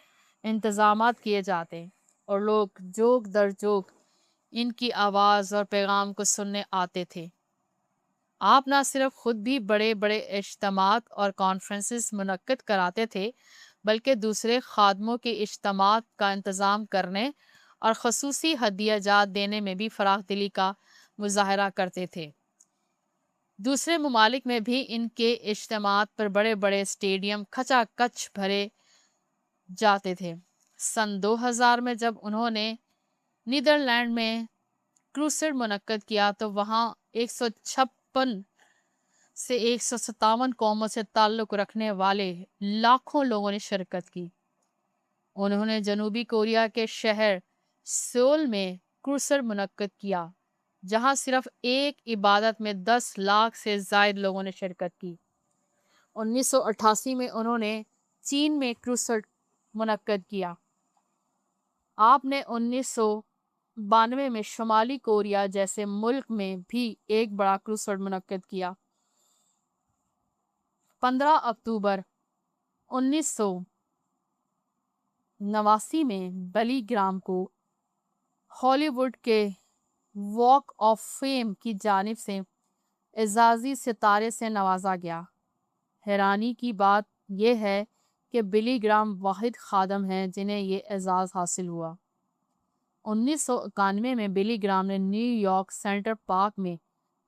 [SPEAKER 2] इंतज़ामात किए जाते और लोग जोग दर जोग इनकी आवाज़ और पैगाम को सुनने आते थे। आप न सिर्फ खुद भी बड़े बड़े इज्तिमात और कॉन्फ्रेंसेस मुनक्किद कराते थे, बल्कि दूसरे खादमों के इज्तिमात का इंतज़ाम करने और ख़ुसूसी हदिया जात देने में भी फराख दिली का मुजाहरा करते थे। दूसरे ममालिक में भी इनके इज्तिमात पर बड़े बड़े स्टेडियम खचाखच भरे जाते थे। सन 2000 में जब उन्होंने नीदरलैंड में क्रूसेड मुनक्किद किया, तो वहाँ 156 से 157 कौमों से ताल्लुक़ रखने वाले लाखों लोगों ने शिरकत की। उन्होंने जनूबी कोरिया के शहर सोल में क्रूसेड मुनक्किद किया, जहां सिर्फ एक इबादत में 10 लाख से ज़ायद लोगों ने शिरकत की। 1988 में उन्होंने चीन में क्रूसेड मुनक्किद किया। आपने 1992 में शुमाली कोरिया जैसे मुल्क में भी एक बड़ा क्रूसेड मुनक्किद किया। 15 अक्टूबर 1989 में बिली ग्राम को हॉलीवुड के वॉक ऑफ फेम की जानिब से एजाज़ी सितारे से नवाजा गया। हैरानी की बात यह है कि बिली ग्राम वाहिद खादम हैं जिन्हें ये एजाज़ हासिल हुआ। 1991 में बिली ग्राम ने न्यूयॉर्क सेंट्रल पार्क में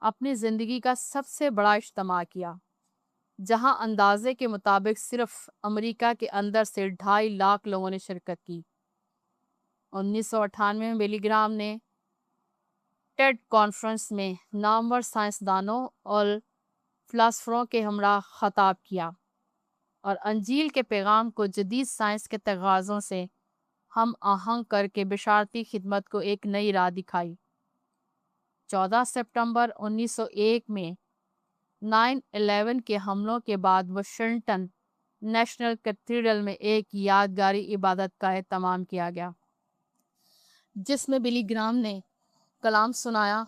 [SPEAKER 2] अपनी ज़िंदगी का सबसे बड़ा इज्तिमा किया, जहां अंदाजे के मुताबिक सिर्फ अमेरिका के अंदर से 2.5 लाख लोगों ने शिरकत की। 1998 में बिली ग्राम ने टेड कॉन्फ्रेंस में नामवर साइंसदानों और फ़िलासफ़रों के हमरा ख़ताब किया और अंजील के पैगाम को जदीद साइंस के तगाज़ों से हम आहंग करके बिशारती खिदमत को एक नई राह दिखाई। 14 सितंबर 1901 में 9/11 کے حملوں کے بعد واشنگٹن نیشنل کیتھیڈرل میں ایک یادگاری عبادت کا اہتمام کیا گیا، جس میں بلی گرام نے کلام سنایا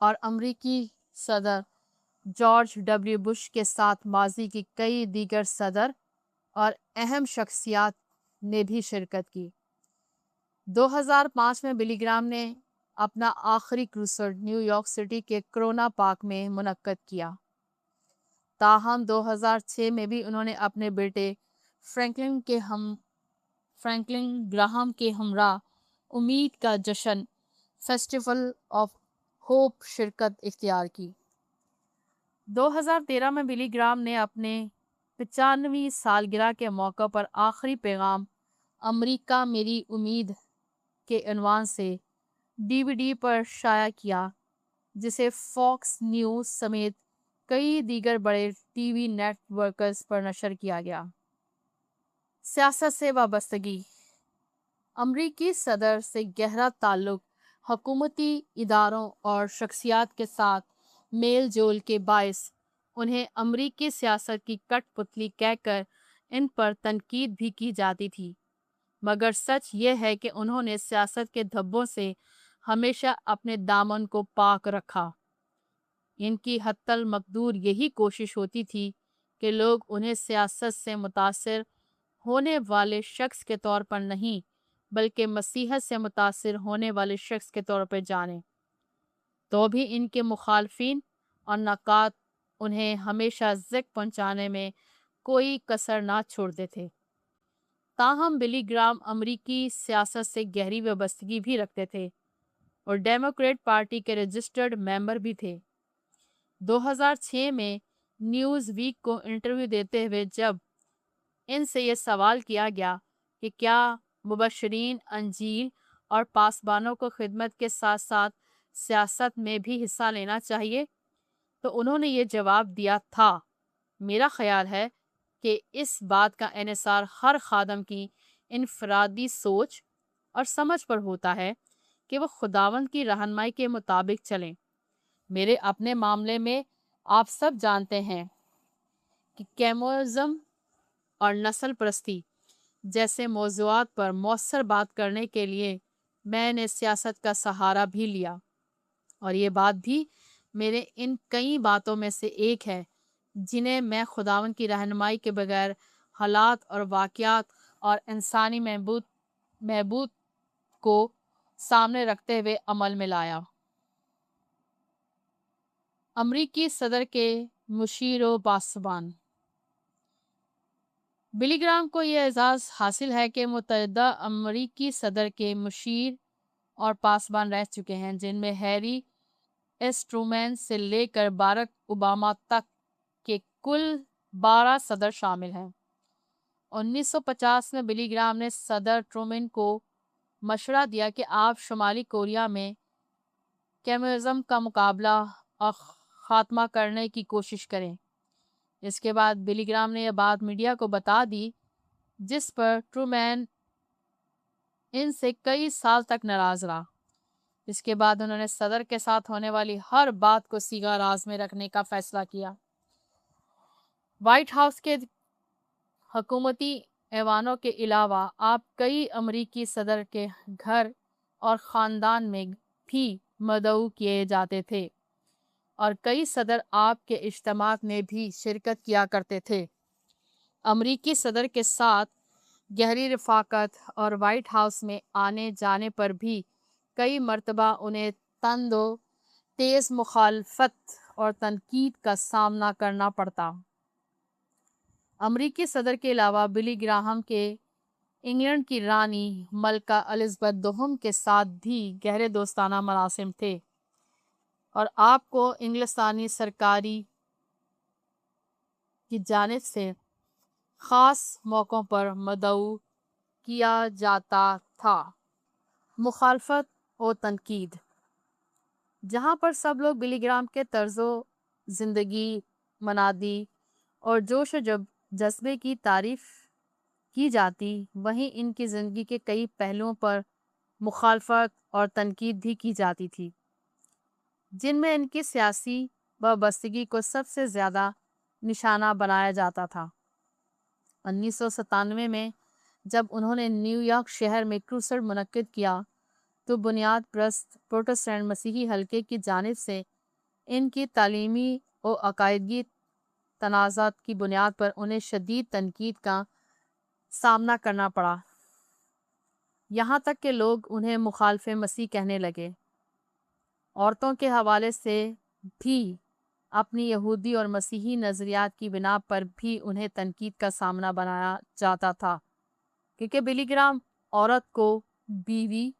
[SPEAKER 2] اور امریکی صدر جارج ڈبلیو بش کے ساتھ ماضی کی کئی دیگر صدر اور اہم شخصیات نے بھی شرکت کی۔ 2005 میں بلی گرام نے اپنا آخری کروسڈ نیو یارک سٹی کے کرونا پارک میں منعقد کیا، تاہم 2006 میں بھی انہوں نے اپنے بیٹے فرینکلن گراہم کے ہمراہ امید کا جشن فیسٹیول آف ہوپ شرکت اختیار کی۔ 2013 میں بلی گرام نے اپنے 95ویں سالگرہ کے موقع پر آخری پیغام امریکہ میری امید کے عنوان سے DVD پر شائع کیا، جسے فاکس نیوز سمیت کئی دیگر بڑے ٹی وی نیٹ ورکز پر نشر کیا گیا۔ سیاست سے وابستگی۔ امریکی صدر سے گہرا تعلق حکومتی اداروں اور شخصیات کے ساتھ میل جول کے باعث انہیں امریکی سیاست کی کٹ پتلی کہہ کر ان پر تنقید بھی کی جاتی تھی، مگر سچ یہ ہے کہ انہوں نے سیاست کے دھبوں سے ہمیشہ اپنے دامن کو پاک رکھا۔ ان کی حتی المقدور یہی کوشش ہوتی تھی کہ لوگ انہیں سیاست سے متاثر ہونے والے شخص کے طور پر نہیں بلکہ مسیحت سے متاثر ہونے والے شخص کے طور پر جانیں، تو بھی ان کے مخالفین اور نقاد انہیں ہمیشہ ذک پہنچانے میں کوئی کسر نہ چھوڑتے تھے۔ تاہم بلی گرام امریکی سیاست سے گہری وابستگی بھی رکھتے تھے اور ڈیموکریٹ پارٹی کے رجسٹرڈ ممبر بھی تھے۔ 2006 میں نیوز ویک کو انٹرویو دیتے ہوئے جب ان سے یہ سوال کیا گیا کہ کیا مبشرین انجیل اور پاسبانوں کو خدمت کے ساتھ ساتھ سیاست میں بھی حصہ لینا چاہیے، تو انہوں نے یہ جواب دیا تھا، میرا خیال ہے کہ اس بات کا انحصار ہر خادم کی انفرادی سوچ اور سمجھ پر ہوتا ہے کہ وہ خداوند کی رہنمائی کے مطابق چلیں۔ میرے اپنے معاملے میں آپ سب جانتے ہیں کہ کمیونزم اور نسل پرستی جیسے موضوعات پر مؤثر بات کرنے کے لیے میں نے سیاست کا سہارا بھی لیا، اور یہ بات بھی میرے ان کئی باتوں میں سے ایک ہے جنہیں میں خداوند کی رہنمائی کے بغیر حالات اور واقعات اور انسانی محبوب کو سامنے رکھتے ہوئے عمل میں لایا۔ امریکی صدر کے مشیر و پاسبان۔ بلی گرام کو یہ اعزاز حاصل ہے کہ متعدد امریکی صدر کے مشیر اور پاسبان رہ چکے ہیں، جن میں ہیری ایس ٹرومین سے لے کر باراک اوباما تک کے کل 12 صدر شامل ہیں۔ 1950 میں بلی گرام نے صدر ٹرومین کو مشورہ دیا کہ آپ شمالی کوریا میں کمیونزم کا مقابلہ اور خاتمہ کرنے کی کوشش کریں۔ اس کے بعد بلی گرام نے یہ بات میڈیا کو بتا دی، جس پر ٹرومین ان سے کئی سال تک ناراض رہا۔ اس کے بعد انہوں نے صدر کے ساتھ ہونے والی ہر بات کو سیگا راز میں رکھنے کا فیصلہ کیا۔ وائٹ ہاؤس کے حکومتی ایوانوں کے علاوہ آپ کئی امریکی صدر کے گھر اور خاندان میں بھی مدعو کیے جاتے تھے، اور کئی صدر آپ کے اجتماعات میں بھی شرکت کیا کرتے تھے۔ امریکی صدر کے ساتھ گہری رفاقت اور وائٹ ہاؤس میں آنے جانے پر بھی کئی مرتبہ انہیں تند و تیز مخالفت اور تنقید کا سامنا کرنا پڑتا۔ امریکی صدر کے علاوہ بلی گراہم کے انگلینڈ کی رانی ملکہ الزبتھ دوم کے ساتھ بھی گہرے دوستانہ مراسم تھے، اور آپ کو انگلستانی سرکاری کی جانب سے خاص موقعوں پر مدعو کیا جاتا تھا۔ مخالفت و تنقید۔ جہاں پر سب لوگ بلی گرام کے طرز و زندگی، منادی اور جوش و جذبے کی تعریف کی جاتی، وہیں ان کی زندگی کے کئی پہلوؤں پر مخالفت اور تنقید بھی کی جاتی تھی، جن میں ان کی سیاسی وابستگی کو سب سے زیادہ نشانہ بنایا جاتا تھا۔ 1997 میں جب انہوں نے نیو یارک شہر میں کروسڈ منعقد کیا تو بنیاد پرست پروٹسٹنٹ مسیحی حلقے کی جانب سے ان کی تعلیمی و عقائدی تنازعات کی بنیاد پر انہیں شدید تنقید کا سامنا کرنا پڑا، یہاں تک کہ لوگ انہیں مخالف مسیح کہنے لگے۔ عورتوں کے حوالے سے بھی اپنی یہودی اور مسیحی نظریات کی بنا پر بھی انہیں تنقید کا سامنا بنایا جاتا تھا، کیونکہ بلی گرام عورت کو بیوی،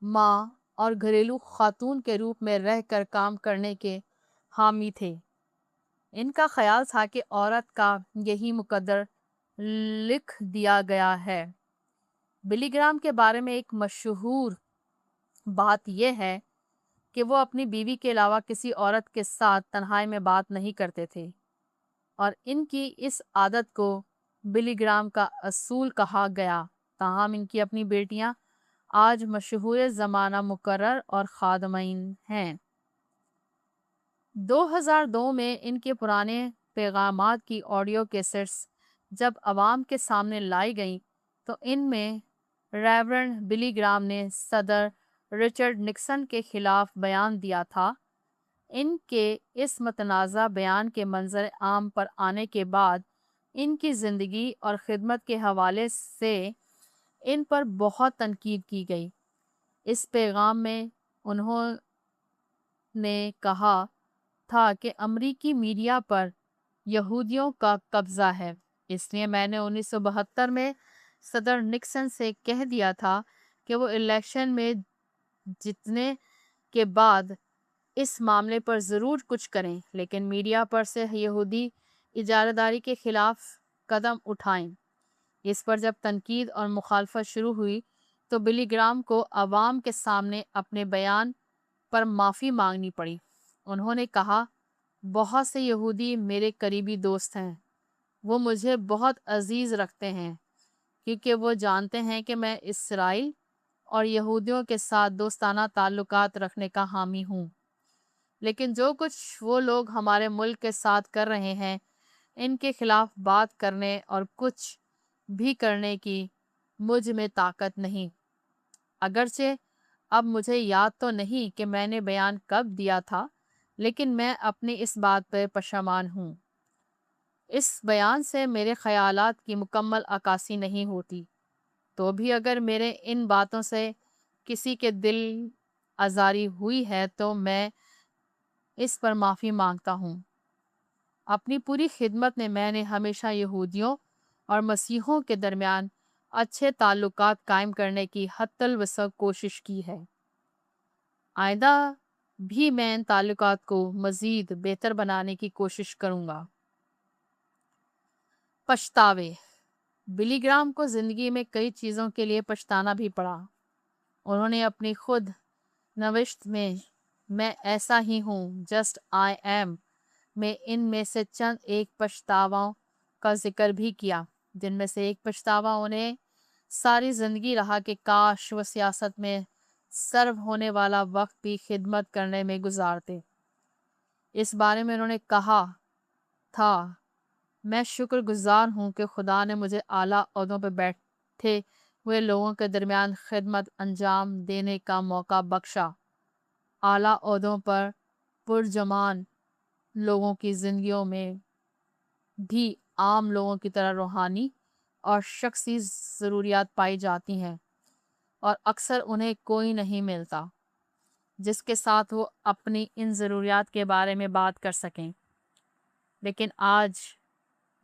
[SPEAKER 2] ماں اور گھریلو خاتون کے روپ میں رہ کر کام کرنے کے حامی تھے۔ ان کا خیال تھا کہ عورت کا یہی مقدر لکھ دیا گیا ہے۔ بلی گرام کے بارے میں ایک مشہور بات یہ ہے کہ وہ اپنی بیوی کے علاوہ کسی عورت کے ساتھ تنہائی میں بات نہیں کرتے تھے، اور ان کی اس عادت کو بلی گرام کا اصول کہا گیا۔ تاہم ان کی اپنی بیٹیاں آج مشہور زمانہ مقرر اور خادمین ہیں۔ 2002 میں ان کے پرانے پیغامات کی آڈیو کیسٹس جب عوام کے سامنے لائی گئیں تو ان میں ریورنڈ بلی گرام نے صدر رچرڈ نکسن کے خلاف بیان دیا تھا۔ ان کے اس متنازع بیان کے منظر عام پر آنے کے بعد ان کی زندگی اور خدمت کے حوالے سے ان پر بہت تنقید کی گئی۔ اس پیغام میں انہوں نے کہا تھا کہ امریکی میڈیا پر یہودیوں کا قبضہ ہے، اس لیے میں نے 1972 میں صدر نکسن سے کہہ دیا تھا کہ وہ الیکشن میں جیتنے کے بعد اس معاملے پر ضرور کچھ کریں، لیکن میڈیا پر سے یہودی اجارہ داری کے خلاف قدم اٹھائیں۔ اس پر جب تنقید اور مخالفت شروع ہوئی تو بلی گرام کو عوام کے سامنے اپنے بیان پر معافی مانگنی پڑی۔ انہوں نے کہا، بہت سے یہودی میرے قریبی دوست ہیں، وہ مجھے بہت عزیز رکھتے ہیں کیونکہ وہ جانتے ہیں کہ میں اسرائیل اور یہودیوں کے ساتھ دوستانہ تعلقات رکھنے کا حامی ہوں، لیکن جو کچھ وہ لوگ ہمارے ملک کے ساتھ کر رہے ہیں ان کے خلاف بات کرنے اور کچھ بھی کرنے کی مجھ میں طاقت نہیں۔ اگرچہ اب مجھے یاد تو نہیں کہ میں نے بیان کب دیا تھا، لیکن میں اپنی اس بات پر پشیمان ہوں۔ اس بیان سے میرے خیالات کی مکمل عکاسی نہیں ہوتی، تو بھی اگر میرے ان باتوں سے کسی کے دل آزاری ہوئی ہے تو میں اس پر معافی مانگتا ہوں۔ اپنی پوری خدمت میں نے ہمیشہ یہودیوں اور مسیحیوں کے درمیان اچھے تعلقات قائم کرنے کی حتی الوسع کوشش کی ہے۔ آئندہ بھی میں ان تعلقات کو مزید بہتر بنانے کی کوشش کروں گا۔ پچھتاوے۔ بلی گرام کو زندگی میں کئی چیزوں کے لیے پچھتانا بھی پڑا۔ انہوں نے اپنی خود نوشت میں ایسا ہی ہوں جسٹ آئی ایم میں ان میں سے چند ایک پچھتاووں کا ذکر بھی کیا، جن میں سے ایک پچھتاوا انہیں ساری زندگی رہا کہ کاش وہ سیاست میں سرو ہونے والا وقت بھی خدمت کرنے میں گزارتے۔ اس بارے میں انہوں نے کہا تھا، میں شکر گزار ہوں کہ خدا نے مجھے اعلیٰ عہدوں پر بیٹھے ہوئے لوگوں کے درمیان خدمت انجام دینے کا موقع بخشا۔ اعلیٰ عہدوں پر پرجمان لوگوں کی زندگیوں میں بھی عام لوگوں کی طرح روحانی اور شخصی ضروریات پائی جاتی ہیں، اور اکثر انہیں کوئی نہیں ملتا جس کے ساتھ وہ اپنی ان ضروریات کے بارے میں بات کر سکیں۔ لیکن آج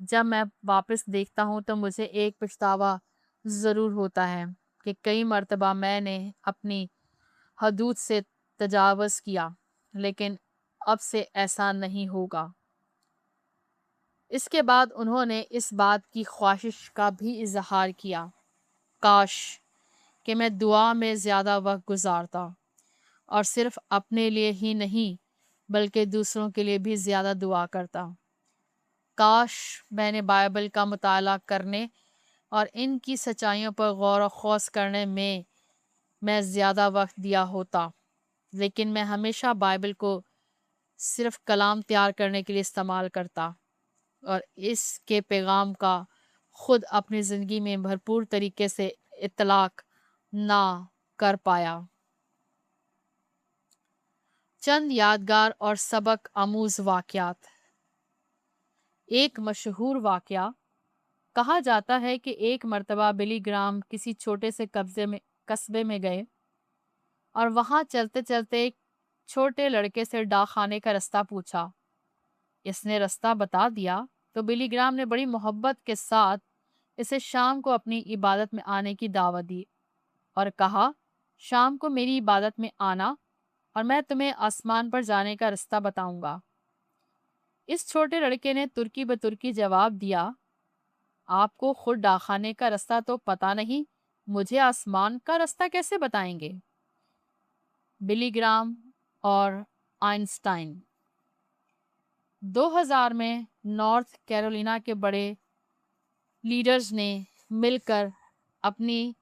[SPEAKER 2] جب میں واپس دیکھتا ہوں تو مجھے ایک پچھتاوا ضرور ہوتا ہے کہ کئی مرتبہ میں نے اپنی حدود سے تجاوز کیا، لیکن اب سے ایسا نہیں ہوگا۔ اس کے بعد انہوں نے اس بات کی خواہش کا بھی اظہار کیا، کاش کہ میں دعا میں زیادہ وقت گزارتا اور صرف اپنے لیے ہی نہیں بلکہ دوسروں کے لیے بھی زیادہ دعا کرتا۔ کاش میں نے بائبل کا مطالعہ کرنے اور ان کی سچائیوں پر غور و خوض کرنے میں زیادہ وقت دیا ہوتا، لیکن میں ہمیشہ بائبل کو صرف کلام تیار کرنے کے لیے استعمال کرتا اور اس کے پیغام کا خود اپنی زندگی میں بھرپور طریقے سے اطلاق نہ کر پایا۔ چند یادگار اور سبق آموز واقعات۔ ایک مشہور واقعہ، کہا جاتا ہے کہ ایک مرتبہ بلی گرام کسی چھوٹے سے قصبے میں گئے اور وہاں چلتے چلتے ایک چھوٹے لڑکے سے ڈاک خانے کا رستہ پوچھا۔ اس نے رستہ بتا دیا تو بلی گرام نے بڑی محبت کے ساتھ اسے شام کو اپنی عبادت میں آنے کی دعوت دی اور کہا، شام کو میری عبادت میں آنا اور میں تمہیں آسمان پر جانے کا رستہ بتاؤں گا۔ اس چھوٹے لڑکے نے ترکی بترکی جواب دیا، آپ کو خود ڈاک خانے کا رستہ تو پتہ نہیں، مجھے آسمان کا رستہ کیسے بتائیں گے؟ بلی گرام اور آئنسٹائن۔ 2000 میں نارتھ کیرولینا کے بڑے لیڈرز نے مل کر اپنی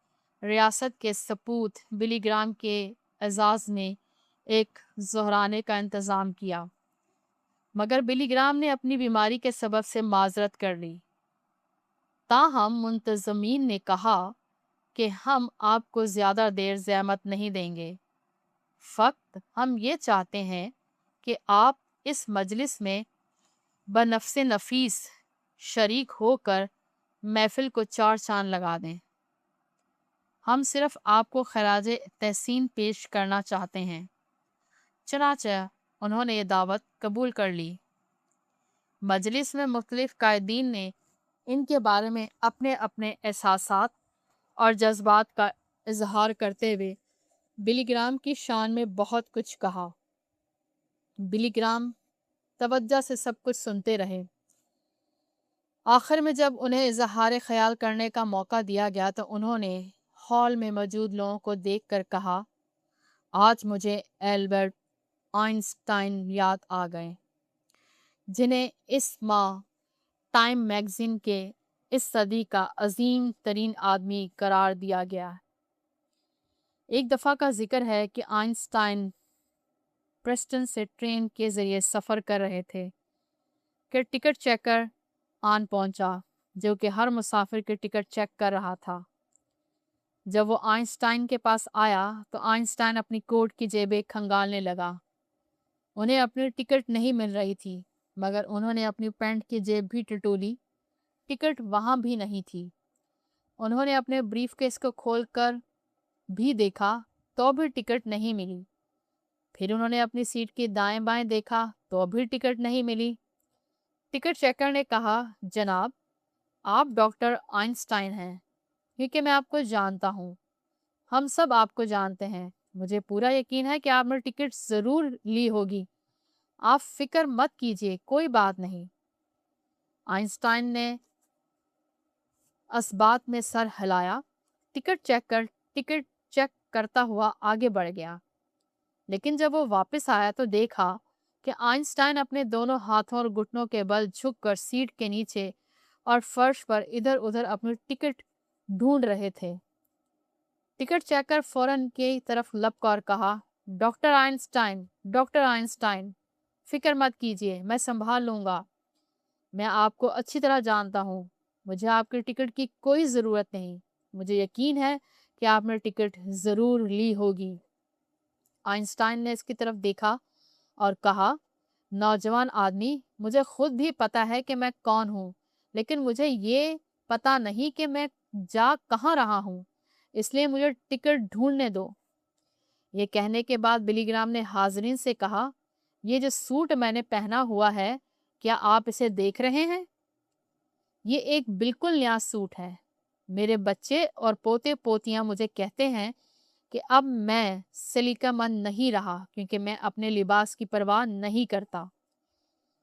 [SPEAKER 2] ریاست کے سپوت بلی گرام کے اعزاز میں ایک ظہرانے کا انتظام کیا، مگر بلی گرام نے اپنی بیماری کے سبب سے معذرت کر لی۔ تاہم منتظمین نے کہا کہ ہم آپ کو زیادہ دیر زحمت نہیں دیں گے، فقط ہم یہ چاہتے ہیں کہ آپ اس مجلس میں بنفس نفیس شریک ہو کر محفل کو چار چاند لگا دیں۔ ہم صرف آپ کو خراج تحسین پیش کرنا چاہتے ہیں۔ چنانچہ انہوں نے یہ دعوت قبول کر لی۔ مجلس میں مختلف قائدین نے ان کے بارے میں اپنے اپنے احساسات اور جذبات کا اظہار کرتے ہوئے بلی گرام کی شان میں بہت کچھ کہا۔ بلی گرام توجہ سے سب کچھ سنتے رہے۔ آخر میں جب انہیں اظہار خیال کرنے کا موقع دیا گیا تو انہوں نے ہال میں موجود لوگوں کو دیکھ کر کہا، آج مجھے البرٹ آئنسٹائن یاد آ گئے، جنہیں اس ماہ ٹائم میگزین کے اس صدی کا عظیم ترین آدمی قرار دیا گیا۔ ایک دفعہ کا ذکر ہے کہ آئنسٹائن پریسٹن سے ٹرین کے ذریعے سفر کر رہے تھے کہ ٹکٹ چیکر آن پہنچا، جو کہ ہر مسافر کے ٹکٹ چیک کر رہا تھا۔ جب وہ آئنسٹائن کے پاس آیا تو آئنسٹائن اپنی کوٹ کی جیبیں کھنگالنے لگا۔ انہیں اپنی ٹکٹ نہیں مل رہی تھی، مگر انہوں نے اپنی پینٹ کی جیب بھی ٹٹولی، ٹکٹ وہاں بھی نہیں تھی۔ انہوں نے اپنے بریف کیس کو کھول کر بھی دیکھا تو بھی ٹکٹ نہیں ملی۔ پھر انہوں نے اپنی سیٹ کے دائیں بائیں دیکھا تو بھی ٹکٹ نہیں ملی۔ ٹکٹ چیکر نے کہا، جناب، آپ ڈاکٹر آئنسٹائن ہیں، کیونکہ میں آپ کو جانتا ہوں، ہم سب آپ کو جانتے ہیں، مجھے پورا یقین ہے کہ آپ نے ٹکٹ ضرور لی ہوگی، آپ فکر مت کیجیے، کوئی بات نہیں۔ آئنسٹائن نے اس بات میں سر ہلایا۔ ٹکٹ چیکر ٹکٹ چیک کرتا ہوا آگے بڑھ گیا، لیکن جب وہ واپس آیا تو دیکھا کہ آئنسٹائن اپنے دونوں ہاتھوں اور گھٹنوں کے بل جھک کر سیٹ کے نیچے اور فرش پر ادھر ادھر اپنی ٹکٹ ڈھونڈ رہے تھے۔ ٹکٹ چیکر فوراً کی طرف لپکا اور کہا، ڈاکٹر آئنسٹائن، ڈاکٹر آئنسٹائن، فکر مت کیجیے، میں سنبھال لوں گا، میں آپ کو اچھی طرح جانتا ہوں، مجھے آپ کی ٹکٹ کی کوئی ضرورت نہیں، مجھے یقین ہے کہ آپ نے ٹکٹ ضرور لی ہوگی۔ آئنسٹائن نے اس کی طرف دیکھا اور کہا، نوجوان آدمی، مجھے خود بھی پتا ہے کہ میں کون ہوں، لیکن مجھے یہ پتا نہیں کہ میں جا کہاں رہا ہوں، اس لیے مجھے ٹکٹ ڈھونڈنے دو۔ یہ کہنے کے بعد بلی گرام نے حاضرین سے کہا، یہ جو سوٹ میں نے پہنا ہوا ہے، کیا آپ اسے دیکھ رہے ہیں؟ یہ ایک بالکل نیا سوٹ ہے۔ میرے بچے اور پوتے پوتیاں مجھے کہتے ہیں کہ اب میں سلیقہ مند نہیں رہا، کیونکہ میں اپنے لباس کی پرواہ نہیں کرتا،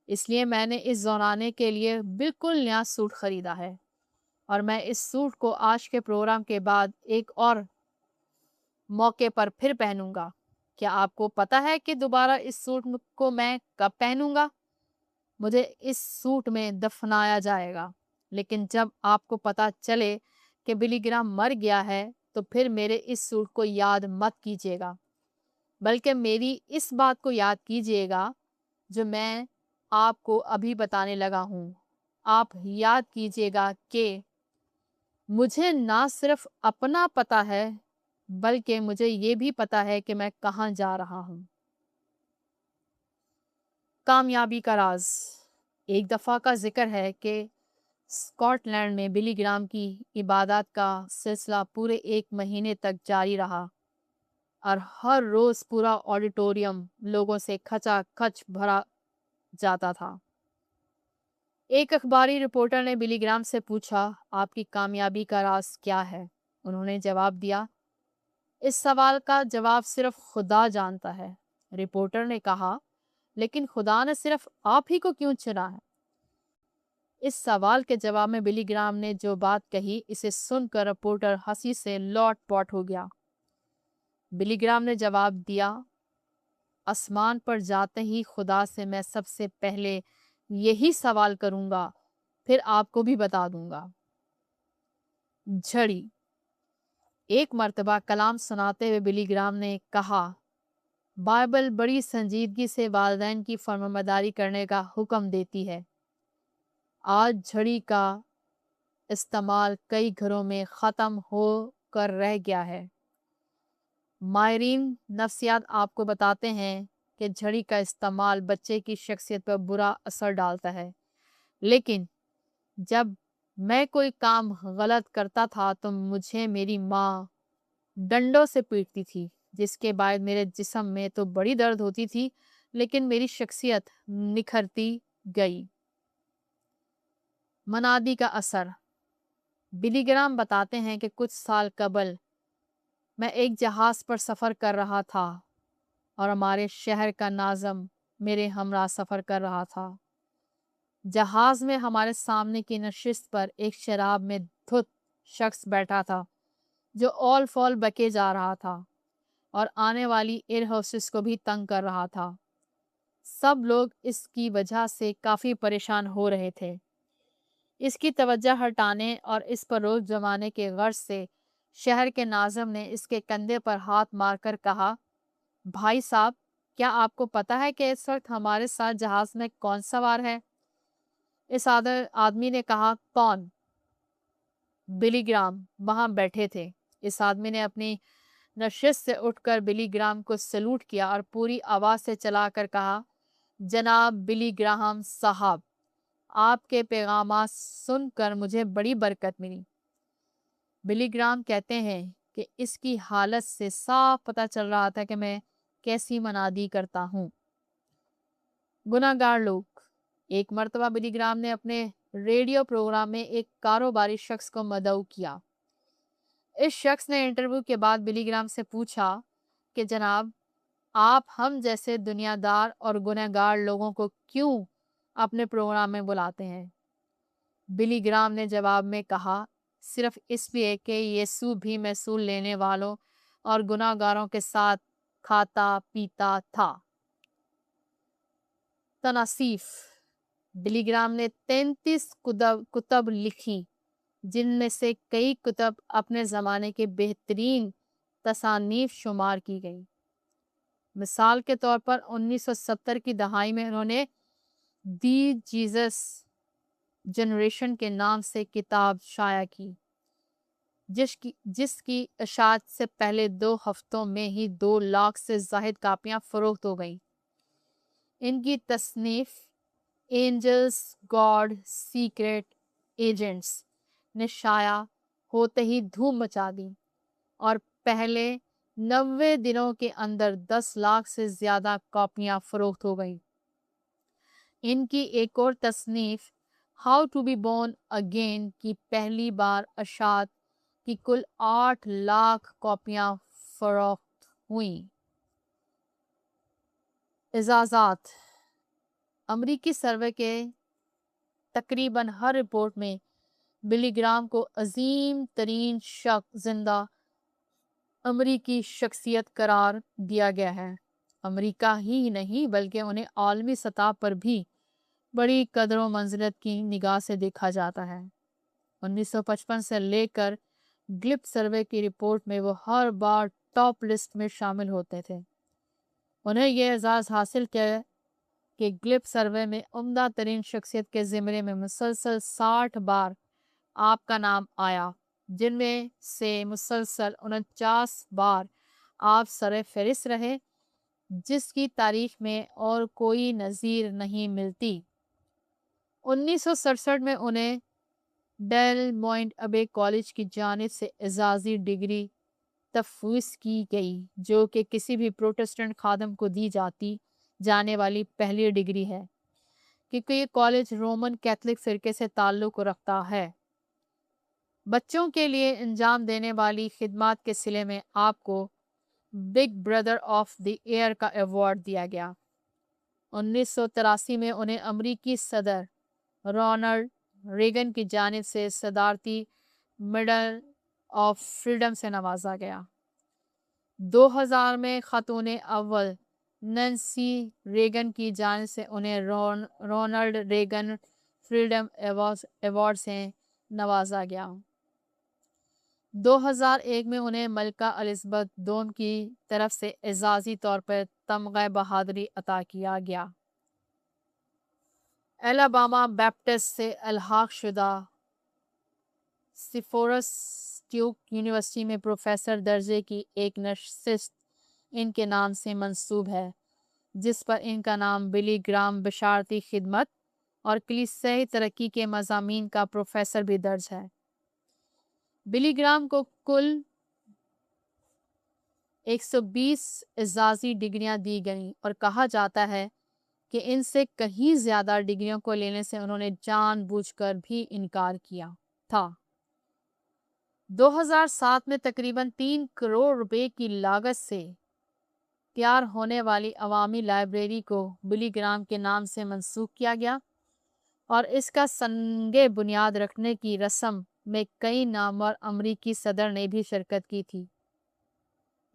[SPEAKER 2] اس لیے میں نے اس زونانے کے لیے بالکل نیا سوٹ خریدا ہے، اور میں اس سوٹ کو آج کے پروگرام کے بعد ایک اور موقع پر پھر پہنوں گا۔ کیا آپ کو پتا ہے کہ دوبارہ اس سوٹ کو میں کب پہنوں گا؟ مجھے اس سوٹ میں دفنایا جائے گا، لیکن جب آپ کو پتا چلے کہ بلی گرام مر گیا ہے تو پھر میرے اس سوٹ کو یاد مت کیجیے گا، بلکہ میری اس بات کو یاد کیجیے گا जो मैं आपको अभी बताने लगा हूँ। आप याद कीजिएगा कि मुझे ना सिर्फ अपना पता है, बल्कि मुझे ये भी पता है कि मैं कहाँ जा रहा हूँ। कामयाबी का राज। एक दफ़ा का जिक्र है कि स्कॉटलैंड में बिली ग्राम की इबादत का सिलसिला पूरे 1 महीने तक जारी रहा और हर रोज़ पूरा ऑडिटोरियम लोगों से खचाखच भरा जाता था। एक अखबारी रिपोर्टर ने बिली ग्राम से पूछा, आपकी कामयाबी का राज क्या है? उन्होंने जवाब दिया, इस सवाल का जवाब सिर्फ खुदा जानता है। रिपोर्टर ने कहा, लेकिन खुदा ने सिर्फ आप ही को क्यों चुना है? इस सवाल के जवाब में बिली ग्राम ने जो बात कही, इसे सुनकर रिपोर्टर हंसी से लौट-पौट हो गया। बिली ग्राम ने जवाब दिया, आसमान पर जाते ही खुदा से मैं सबसे पहले यही सवाल करूंगा, फिर आपको भी बता दूंगा। झड़ी। एक मर्तबा कलाम सुनाते हुए बिली ग्राम ने कहा, बाइबल बड़ी संजीदगी से वालिदैन की फरमाबरदारी करने का हुक्म देती है। आज झड़ी का इस्तेमाल कई घरों में ख़त्म हो कर रह गया है। माहिरीन नफ्सियात आपको बताते हैं कि झड़ी का इस्तेमाल बच्चे की शख्सियत पर बुरा असर डालता है। लेकिन जब मैं कोई काम गलत करता था तो मुझे मेरी माँ डंडों से पीटती थी, जिसके बाद मेरे जिस्म में तो बड़ी दर्द होती थी, लेकिन मेरी शख्सियत निखरती गई। मनादी का असर। बिली ग्राम बताते हैं कि कुछ साल कबल मैं एक जहाज़ पर सफ़र कर रहा था और हमारे शहर का नाज़म मेरे हमरा सफ़र कर रहा था। जहाज़ में हमारे सामने की नशिस्त पर एक शराब में धुत शख्स बैठा था, जो ऑल फॉल बके जा रहा था और आने वाली एयर होस्टेस को भी तंग कर रहा था। सब लोग इसकी वजह से काफ़ी परेशान हो रहे थे। इसकी तवज्जो हटाने और इस पर रोक जमाने के गर्ज से शहर के नाज़िम ने इसके कंधे पर हाथ मारकर कहा, भाई साहब, क्या आपको पता है कि इस वक्त हमारे साथ जहाज़ में कौन सवार है? इस आदमी ने कहा, कौन? बिली ग्राम वहाँ बैठे थे। इस आदमी ने अपनी नशिस्त से उठकर बिली ग्राम को सलूट किया और पूरी आवाज़ से चलाकर कहा, जनाब बिली ग्राहम साहब, आपके पैगामात सुनकर मुझे बड़ी बरकत मिली। बिली ग्राम कहते हैं कि इसकी हालत से साफ पता चल रहा था कि मैं कैसी मनादी करता हूँ। गुनाहगार लोग। एक मर्तबा बिली ग्राम ने अपने रेडियो प्रोग्राम में एक कारोबारी शख्स को मदऊ किया। इस शख्स ने इंटरव्यू के बाद बिली ग्राम से पूछा कि जनाब, आप हम जैसे दुनियादार और गुनहगार लोगों को क्यों अपने प्रोग्राम में बुलाते हैं? बिली ग्राम ने जवाब में कहा, सिर्फ इसलिए कि यीशु भी महसूल लेने वालों और गुनाहगारों के साथ खाता पीता था। तनासीफ। बिली ग्राम ने 33 कुतब लिखी, जिनमें से कई कुतब अपने ज़माने के बेहतरीन तसानीफ शुमार की गई। मिसाल के तौर पर 1970 की दहाई में उन्होंने दी जीसस जनरेशन के नाम से किताब शाया की, जिसकी इशाअत से पहले 2 हफ्तों में ही 2 लाख से ज़ाहिद कापियाँ फरोख्त हो गईं। इनकी तसनीफ एंजल्स गॉड सीक्रेट एजेंट्स ने शाया होते ही धूम मचा दी और पहले 90 दिनों के अंदर 10 लाख से ज़्यादा कॉपियाँ फरोख्त हो गईं। इनकी एक और तसनीफ how to be born again की पहली बार अशात की कुल 8 लाख कॉपियाँ फरोख्त हुई। इजाज़ात। अमरीकी सर्वे के तकरीबन हर रिपोर्ट में बिली ग्राम को अजीम तरीन जिंदा अमरीकी शख्सियत करार दिया गया है। अमरीका ही नहीं बल्कि उन्हें आलमी सतह पर भी बड़ी कदर व मंजिलत की निगाह से देखा जाता है। 1955 से लेकर ग्लिप सर्वे की रिपोर्ट में वो हर बार टॉप लिस्ट में शामिल होते थे। उन्हें यह एजाज़ हासिल कि ग्लिप सर्वे में उम्दा तरीन शख्सियत के ज़िमरे में मुसलसल 60 बार आपका नाम आया, जिनमें से मुसलसल 49 बार आप सरे फहरिस्त रहे, जिसकी तारीख में और कोई नज़ीर नहीं मिलती। 1967 में उन्हें डेल मॉइंट अबे कॉलेज की जानिब से एजाज़ी डिग्री तफवीज़ की गई, जो कि किसी भी प्रोटेस्टेंट खादम को दी जाने वाली पहली डिग्री है, क्योंकि ये कॉलेज रोमन कैथलिक फ़िरके से ताल्लुक़ रखता है। बच्चों के लिए अंजाम देने वाली खिदमात के सिले में आपको big brother of the year का अवार्ड दिया गया। 1983 में उन्हें अमरीकी सदर रोनाल्ड रेगन की जानिब से सदारती मेडल ऑफ फ्रीडम से नवाजा गया। 2000 में खातून अव्वल नैन्सी रेगन की जानिब से उन्हें रोनाल्ड रेगन फ्रीडम अवार्ड से नवाजा गया। 2001 में उन्हें मलका एलिज़ाबेथ II की तरफ से एजाज़ी तौर पर तमग़ा बहादुरी अता किया गया। एलाबामा बैप्टिस्ट से अलहाक शुदा सिफोरस ट्यूक यूनिवर्सिटी में प्रोफेसर दर्जे की एक नशिस्त इनके नाम से मंसूब है, जिस पर इनका नाम बिली ग्राम बशारती खिदमत और कलीसियाई तरक्की के मज़ामीन का प्रोफेसर भी दर्ज है। बिली ग्राम को कुल 120 एजाज़ी डिग्रियां दी गईं और कहा जाता है कि इनसे कहीं ज़्यादा डिग्रियों को लेने से उन्होंने जानबूझकर भी इनकार किया था। 2007 में तकरीबन 3 करोड़ रुपए की लागत से तैयार होने वाली अवामी लाइब्रेरी को बिली ग्राम के नाम से मंसूब किया गया और इसका संगे बुनियाद रखने की रस्म में कई नामवर अमरीकी सदर ने भी शिरकत की थी।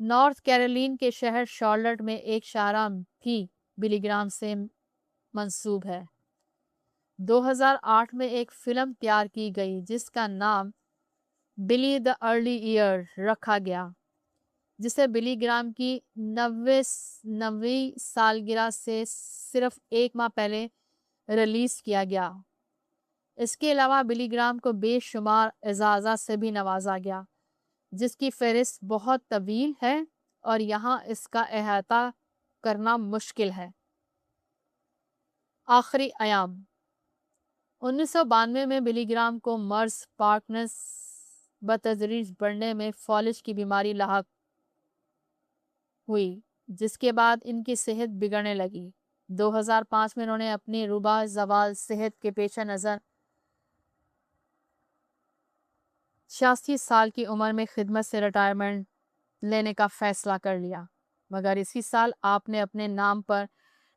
[SPEAKER 2] नॉर्थ कैरोलिना के शहर शार्लेट में एक शाहरा भी बिली ग्राम से मंसूब है। 2008 में एक फ़िल्म तैयार की गई जिसका नाम बिली द अर्ली ईयर रखा गया, जिसे बिली ग्राम की 90वीं सालगिरह से सिर्फ एक माह पहले रिलीज़ किया गया। इसके अलावा बिली ग्राम को बेशुमार एजाज़ा से भी नवाजा गया, जिसकी फहरिस्त बहुत तवील है और यहाँ इसका अहाता करना मुश्किल है। आखिरी अयाम 1992 में बिली ग्राम को मर्स पार्किंसन बतदरीज बढ़ने में फॉलिज की बीमारी लाहक हुई, जिसके बाद इनकी सेहत बिगड़ने लगी। 2005 में उन्होंने अपनी रुबा ज़वाल सेहत के पेश नज़र 86 साल की उम्र में खिदमत से रिटायरमेंट लेने का फैसला कर लिया, मगर इसी साल आपने अपने नाम पर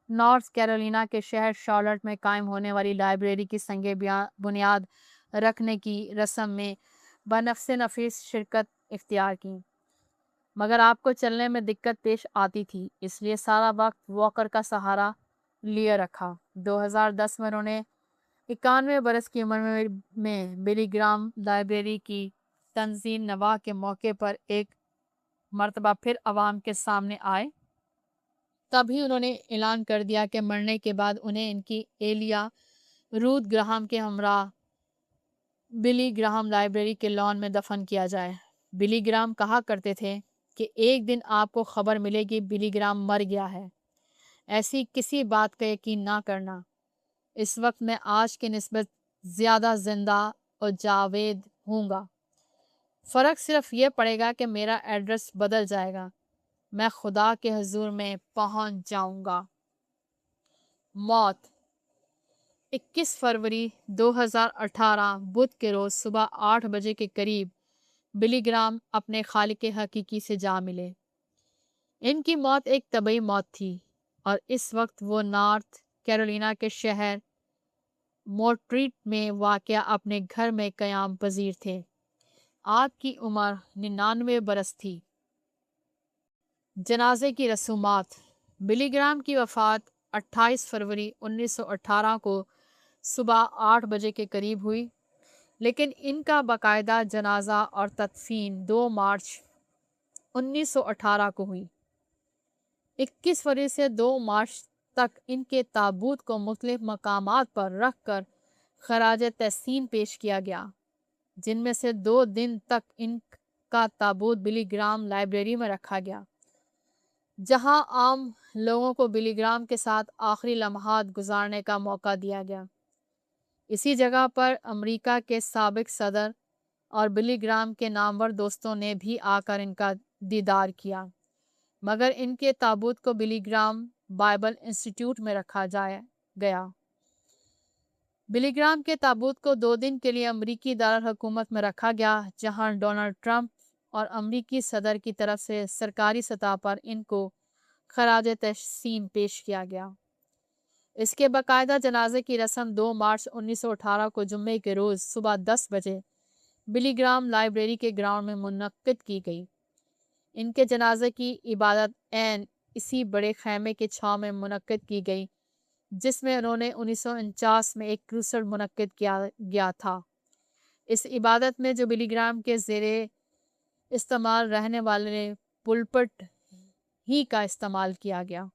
[SPEAKER 2] नॉर्थ कैरोलिना के शहर शार्लेट में कायम होने वाली लाइब्रेरी की संगे बुनियाद रखने की रस्म में बनफ़्स नफीस शिरकत इख्तियार की, मगर आपको चलने में दिक्कत पेश आती थी, इसलिए सारा वक्त वॉकर का सहारा लिए रखा। 2010 में उन्होंने 91 बरस की उम्र में बिली ग्राम लाइब्रेरी की तंजीम नवा के मौके पर एक मरतबा फिर अवाम के सामने आए। तभी उन्होंने ऐलान कर दिया कि मरने के बाद उन्हें इनकी एलिया रूथ ग्राहम के हमरा बिली ग्राहम लाइब्रेरी के लॉन में दफन किया जाए। बिली ग्राहम कहा करते थे कि एक दिन आपको खबर मिलेगी बिली ग्राहम मर गया है, ऐसी किसी बात का यकीन ना करना। इस वक्त मैं आज के निस्बत ज़्यादा जिंदा और जावेद हूँगा। फ़र्क सिर्फ ये पड़ेगा कि मेरा एड्रेस बदल जाएगा, मैं खुदा के हुजूर में पहुँच जाऊँगा। मौत 21 फरवरी 2018 बुध के रोज़ सुबह 8 बजे के करीब बिली ग्राम अपने खालिक हकीकी से जा मिले। इनकी मौत एक तबई मौत थी और इस वक्त वो नॉर्थ कैरोलिना के शहर मोर्ट्रीट में वाक़या अपने घर में क़याम पजीर थे। आपकी उम्र 99 बरस थी। जनाजे की रसूमात बिली ग्राम की वफ़ात 28 फरवरी 1918 को सुबह 8 बजे के करीब हुई, लेकिन इनका बाकायदा जनाजा और तदफीन 2 मार्च 1918 को हुई। 21 फरवरी से 2 मार्च तक इनके ताबूत को मुख्तलिफ मकामात पर रख कर खराज तहसीन पेश किया गया, जिनमें से 2 दिन तक इनका ताबूत बिली ग्राम लाइब्रेरी में रखा गया, जहां आम लोगों को बिली ग्राम के साथ आखिरी लम्हात गुजारने का मौका दिया गया। इसी जगह पर अमेरिका के साबिक सदर और बिली ग्राम के नामवर दोस्तों ने भी आकर इनका दीदार किया, मगर इनके ताबूत को बिली ग्राम बाइबल इंस्टीट्यूट में रखा गया। बिली ग्राम के ताबूत को 2 दिन के लिए अमरीकी दारुल हुकूमत में रखा गया, जहां डोनाल्ड ट्रंप और अमरीकी सदर की तरफ से सरकारी सतह पर इनको खराज तहसीन पेश किया गया। इसके बाकायदा जनाजे की रस्म 2 मार्च 1918 को जुम्मे के रोज़ सुबह 10 बजे बिली ग्राम लाइब्रेरी के ग्राउंड में मुनक्किद की गई। इनके जनाजे की इबादत ऐन इसी बड़े खैमे के छांव में मुनक्किद की गई, जिसमें उन्होंने 1949 में एक क्रूसड मुनक्किद किया गया था। इस इबादत में जो बिली ग्राम के ज़ेरे इस्तेमाल रहने वाले पुलपट ही का इस्तेमाल किया गया।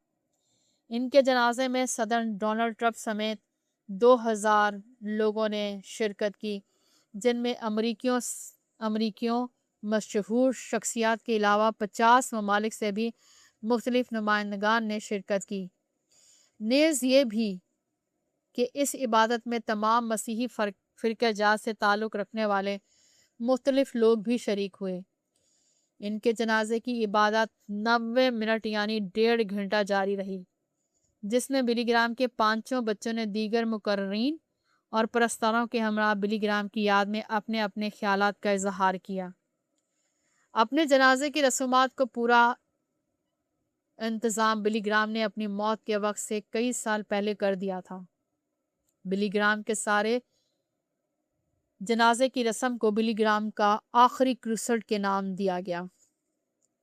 [SPEAKER 2] इनके जनाजे में सदर डोनाल्ड ट्रंप समेत 2000 लोगों ने शिरकत की, जिनमें अमरीकियों मशहूर शख्सियात के अलावा 50 ममालिक से भी मुख्तलिफ नुमाइंदगान ने शिरकत की। नेज़ ये भी कि इस इबादत में तमाम मसीही फ़िरक़े जात से ताल्लुक़ रखने वाले मुख्तलिफ लोग भी शरीक हुए। इनके जनाजे की इबादत 90 मिनट यानी 1.5 घंटा जारी रही, जिसमें बिली ग्राम के 5 बच्चों ने दीगर मुकर्रीन और परस्तारों के हमरा बिली ग्राम की याद में अपने अपने ख्यालात का इजहार किया। अपने जनाजे की रसूमात को पूरा इंतज़ाम बिली ग्राम ने अपनी मौत के वक्त से कई साल पहले कर दिया था। बिली ग्राम के सारे जनाजे की रस्म को बिली ग्राम का आखिरी क्रूसड के नाम दिया गया।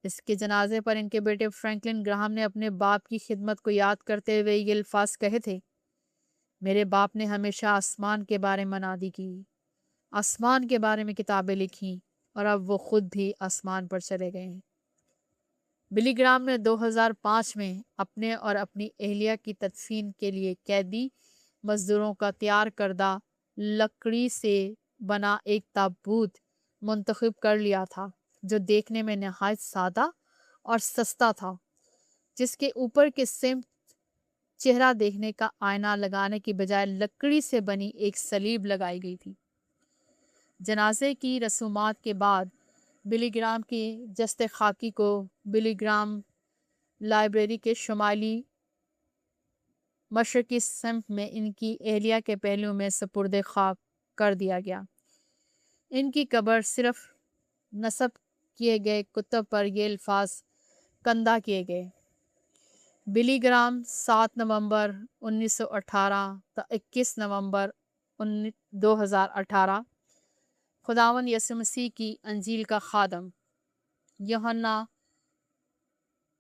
[SPEAKER 2] इसके जनाजे पर इनके बेटे फ्रैंकलिन ग्राहम ने अपने बाप की खिदमत को याद करते हुए ये अल्फाज कहे थे, मेरे बाप ने हमेशा आसमान के बारे में मनादी की, आसमान के बारे में किताबें लिखी और अब वो खुद भी आसमान पर चले गए हैं। बिली ग्राम ने 2005 में अपने और अपनी एहलिया की तदफीन के लिए कैदी मजदूरों का तैयार करदा लकड़ी से बना एक ताबूत मुंतखब कर लिया था, जो देखने में नहायत सादा और सस्ता था, जिसके ऊपर के सिमत चेहरा देखने का आईना लगाने की बजाय लकड़ी से बनी एक सलीब लगाई गई थी। जनाजे की रसूमात के बाद बिली ग्राम की जस्ते खाकी को बिली ग्राम लाइब्रेरी के शुमाली मशरकी सिमत में इनकी एहलिया के पहलू में सपुर्दे खाक कर दिया गया। इनकी कब्र सिर्फ नस्ब किए गए कुतुब पर ये अल्फाज कंदा किए गए, बिली ग्राम 7 नवंबर 1918 तो 21 नवंबर 2018 खुदावन यसु मसीह की अंजील का खादम, यूहन्ना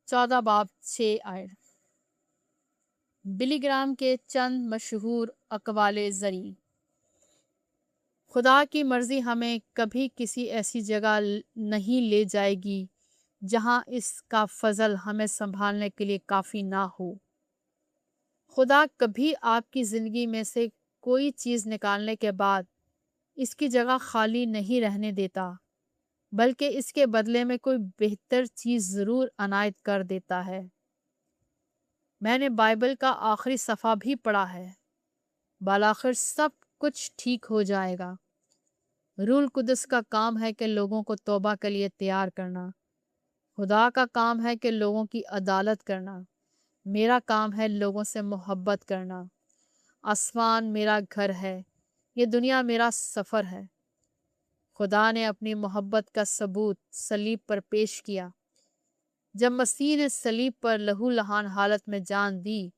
[SPEAKER 2] 14 बाब 6 आयत। बिली ग्राम के चंद मशहूर अक़वाले ज़री। खुदा की मर्ज़ी हमें कभी किसी ऐसी जगह नहीं ले जाएगी जहाँ इसका फजल हमें संभालने के लिए काफ़ी ना हो। खुदा कभी आपकी ज़िंदगी में से कोई चीज़ निकालने के बाद इसकी जगह खाली नहीं रहने देता, बल्कि इसके बदले में कोई बेहतर चीज़ ज़रूर अनायत कर देता है। मैंने बाइबल का आखिरी सफ़ा भी पढ़ा है, बालाखिर सब कुछ ठीक हो जाएगा। रूल कुदस का काम है कि लोगों को तौबा के लिए तैयार करना। खुदा का काम है कि लोगों की अदालत करना। मेरा काम है लोगों से मोहब्बत करना। आसमान मेरा घर है, ये दुनिया मेरा सफ़र है। खुदा ने अपनी मोहब्बत का सबूत सलीब पर पेश किया। जब मसीह ने सलीब पर लहू लहान हालत में जान दी,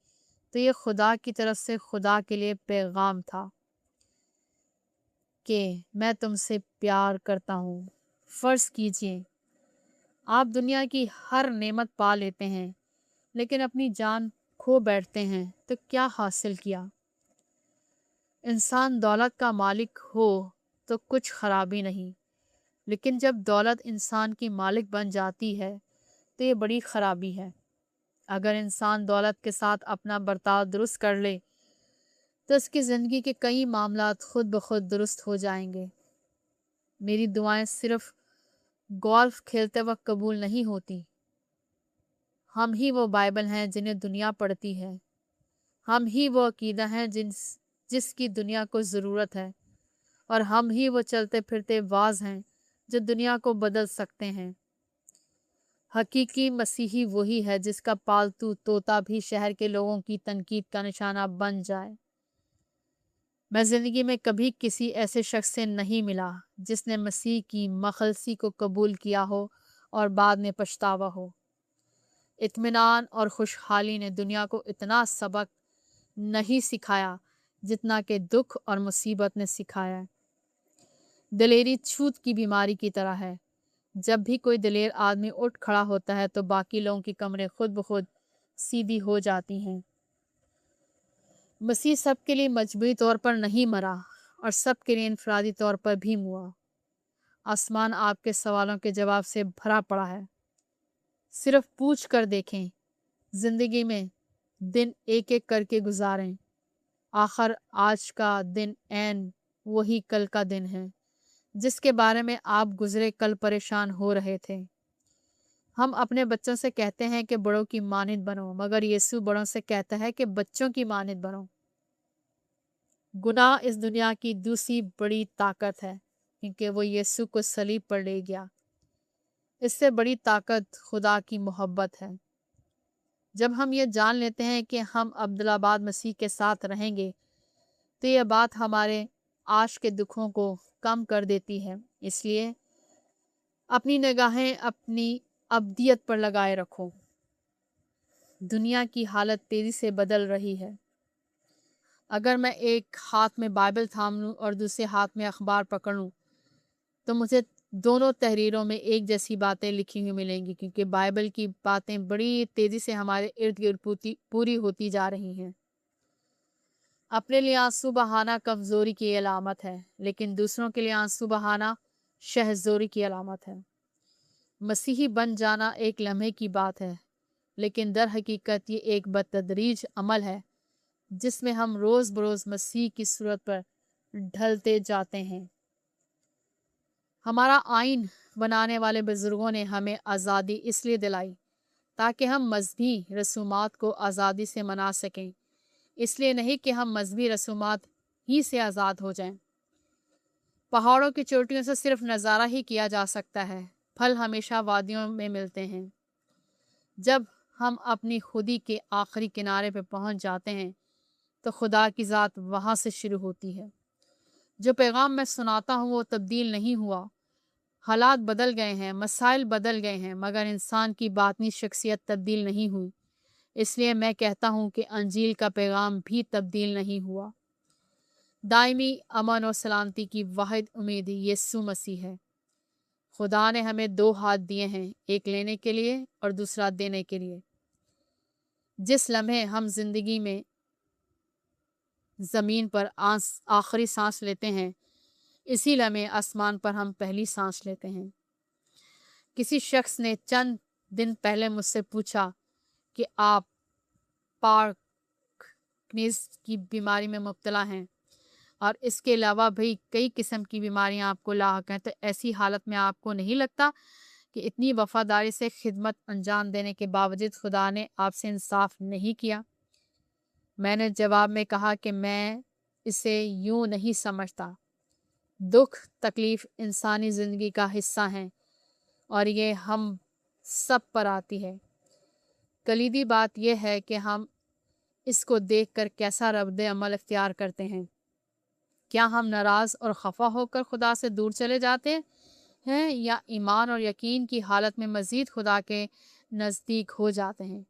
[SPEAKER 2] तो ये खुदा की तरफ से खुदा के लिए पैगाम था कि मैं तुमसे प्यार करता हूँ। फ़र्ज़ कीजिए आप दुनिया की हर नेमत पा लेते हैं, लेकिन अपनी जान खो बैठते हैं, तो क्या हासिल किया? इंसान दौलत का मालिक हो तो कुछ खराबी नहीं, लेकिन जब दौलत इंसान की मालिक बन जाती है तो ये बड़ी खराबी है। अगर इंसान दौलत के साथ अपना बर्ताव दुरुस्त कर ले तो उसकी ज़िंदगी के कई मामलात खुद ब खुद दुरुस्त हो जाएंगे। मेरी दुआएं सिर्फ गोल्फ खेलते वक्त कबूल नहीं होती। हम ही वो बाइबल हैं जिन्हें दुनिया पढ़ती है। हम ही वो अकीदा हैं जिसकी दुनिया को ज़रूरत है। और हम ही वो चलते फिरते वाज हैं जो दुनिया को बदल सकते हैं। हकीकी मसीही वही है जिसका पालतू तोता भी शहर के लोगों की तनकीद का निशाना बन जाए। मैं ज़िंदगी में कभी किसी ऐसे शख्स से नहीं मिला जिसने मसीह की मखलसी को कबूल किया हो और बाद में पछतावा हो। इत्मीनान और खुशहाली ने दुनिया को इतना सबक नहीं सिखाया जितना कि दुख और मुसीबत ने सिखाया है। दिलेरी छूत की बीमारी की तरह है। जब भी कोई दिलेर आदमी उठ खड़ा होता है तो बाकी लोगों की कमरें खुद ब खुद सीधी हो जाती हैं। मसीह सबके लिए मजबूरी तौर पर नहीं मरा और सबके लिए इनफरादी तौर पर भी हुआ। आसमान आपके सवालों के जवाब से भरा पड़ा है। सिर्फ पूछ कर देखें। जिंदगी में दिन एक एक करके गुजारें। आखिर आज का दिन ऐन वही कल का दिन है जिसके बारे में आप गुजरे कल परेशान हो रहे थे। हम अपने बच्चों से कहते हैं कि बड़ों की मानिंद बनो, मगर यीशु बड़ों से कहता है कि बच्चों की मानिंद बनो। गुनाह इस दुनिया की दूसरी बड़ी ताकत है क्योंकि वो यीशु को सलीब पर ले गया। इससे बड़ी ताकत खुदा की मोहब्बत है। जब हम ये जान लेते हैं कि हम अब्दुल्लाबाद मसीह के साथ रहेंगे तो यह बात हमारे आज के दुखों को कम कर देती है। इसलिए अपनी निगाहें अपनी अब्दियत पर लगाए रखो। दुनिया की हालत तेजी से बदल रही है। अगर मैं एक हाथ में बाइबल थाम लूं और दूसरे हाथ में अखबार पकड़ लूं तो मुझे दोनों तहरीरों में एक जैसी बातें लिखी हुई मिलेंगी क्योंकि बाइबल की बातें बड़ी तेजी से हमारे इर्द गिर्द पूरी होती जा रही हैं। अपने लिए आंसू बहाना कमजोरी की अलामत है, लेकिन दूसरों के लिए आंसू बहाना शहज़ोरी की अलामत है। मसीही बन जाना एक लम्हे की बात है, लेकिन दर हकीकत ये एक बतदरीज अमल है जिसमें हम रोज़ बरोज़ मसीह की सूरत पर ढलते जाते हैं। हमारा आइन बनाने वाले बुजुर्गों ने हमें आज़ादी इसलिए दिलाई ताकि हम मजहबी रसूमात को आज़ादी से मना सकें, इसलिए नहीं कि हम मजहबी रसूमात ही से आज़ाद हो जाएं। पहाड़ों की चोटियों से सिर्फ नज़ारा ही किया जा सकता है, फल हमेशा वादियों में मिलते हैं। जब हम अपनी खुदी के आखिरी किनारे पर पहुंच जाते हैं तो खुदा की ज़ात वहाँ से शुरू होती है। जो पैगाम मैं सुनाता हूँ वो तब्दील नहीं हुआ। हालात बदल गए हैं, मसाइल बदल गए हैं, मगर इंसान की बातनी शख्सियत तब्दील नहीं हुई। इसलिए मैं कहता हूँ कि अंजील का पैगाम भी तब्दील नहीं हुआ। दायमी अमन और सलामती की वाहिद उम्मीद यीशु मसीह है। खुदा ने हमें दो हाथ दिए हैं, एक लेने के लिए और दूसरा देने के लिए। जिस लम्हे हम जिंदगी में ज़मीन पर आखिरी सांस लेते हैं, इसी लम्हे आसमान पर हम पहली सांस लेते हैं। किसी शख्स ने चंद दिन पहले मुझसे पूछा कि आप पार्किंसंस की बीमारी में मुब्तला हैं और इसके अलावा भी कई किस्म की बीमारियां आपको लाहक हैं, तो ऐसी हालत में आपको नहीं लगता कि इतनी वफादारी से खिदमत अंजाम देने के बावजूद खुदा ने आपसे इंसाफ नहीं किया? मैंने जवाब में कहा कि मैं इसे यूं नहीं समझता। दुख तकलीफ इंसानी ज़िंदगी का हिस्सा हैं और ये हम सब पर आती है। कलीदी बात यह है कि हम इसको देखकर कैसा रद्द अमल इख्तियार करते हैं। क्या हम नाराज़ और खफा होकर खुदा से दूर चले जाते हैं या ईमान और यकीन की हालत में मज़ीद खुदा के नज़दीक हो जाते हैं?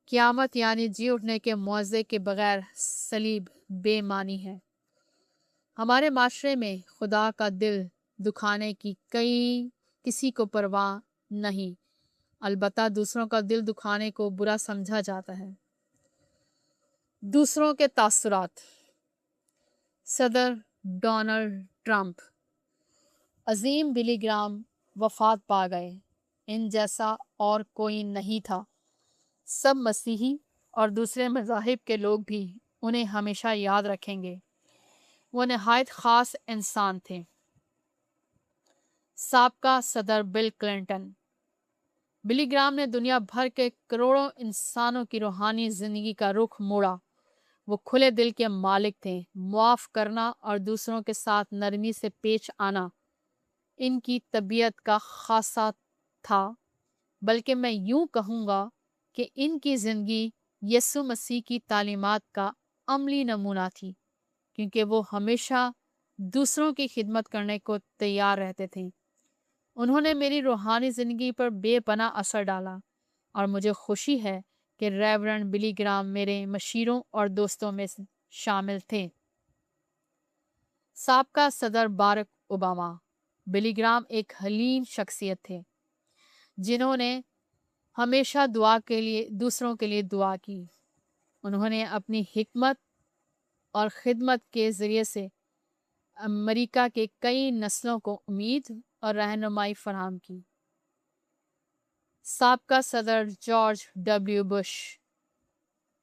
[SPEAKER 2] क़यामत यानी जी उठने के मुआवजे के बगैर सलीब बेमानी है। हमारे माशरे में खुदा का दिल दुखाने की किसी को परवाह नहीं, अलबत्ता दूसरों का दिल दुखाने को बुरा समझा जाता है। दूसरों के तासुरात। सदर डोनाल्ड ट्रंप। अजीम बिली ग्राम वफात पा गए। इन जैसा और कोई नहीं था। सब मसीही और दूसरे मज़ाहिब के लोग भी उन्हें हमेशा याद रखेंगे। वो नहायत ख़ास इंसान थे। साबका सदर बिल क्लिंटन। बिली ग्राम ने दुनिया भर के करोड़ों इंसानों की रूहानी ज़िंदगी का रुख मोड़ा। वो खुले दिल के मालिक थे। मुआफ़ करना और दूसरों के साथ नरमी से पेश आना इनकी तबीयत का खासा था। बल्कि मैं यूं कहूँगा कि इनकी ज़िंदगी यीशु मसीह की तालीमात का अमली नमूना थी, क्योंकि वो हमेशा दूसरों की खिदमत करने को तैयार रहते थे। उन्होंने मेरी रूहानी ज़िंदगी पर बेपनाह असर डाला और मुझे खुशी है कि रेवरेंड बिली ग्राम मेरे मशीरों और दोस्तों में शामिल थे। साबका सदर बारक ओबामा। बिली ग्राम एक हलीम शख्सियत थे जिन्होंने हमेशा दूसरों के लिए दुआ की। उन्होंने अपनी हिकमत और खिदमत के ज़रिए से अमेरिका के कई नस्लों को उम्मीद और रहनुमाई फराहम की। साबका सदर जॉर्ज डब्ल्यू बुश।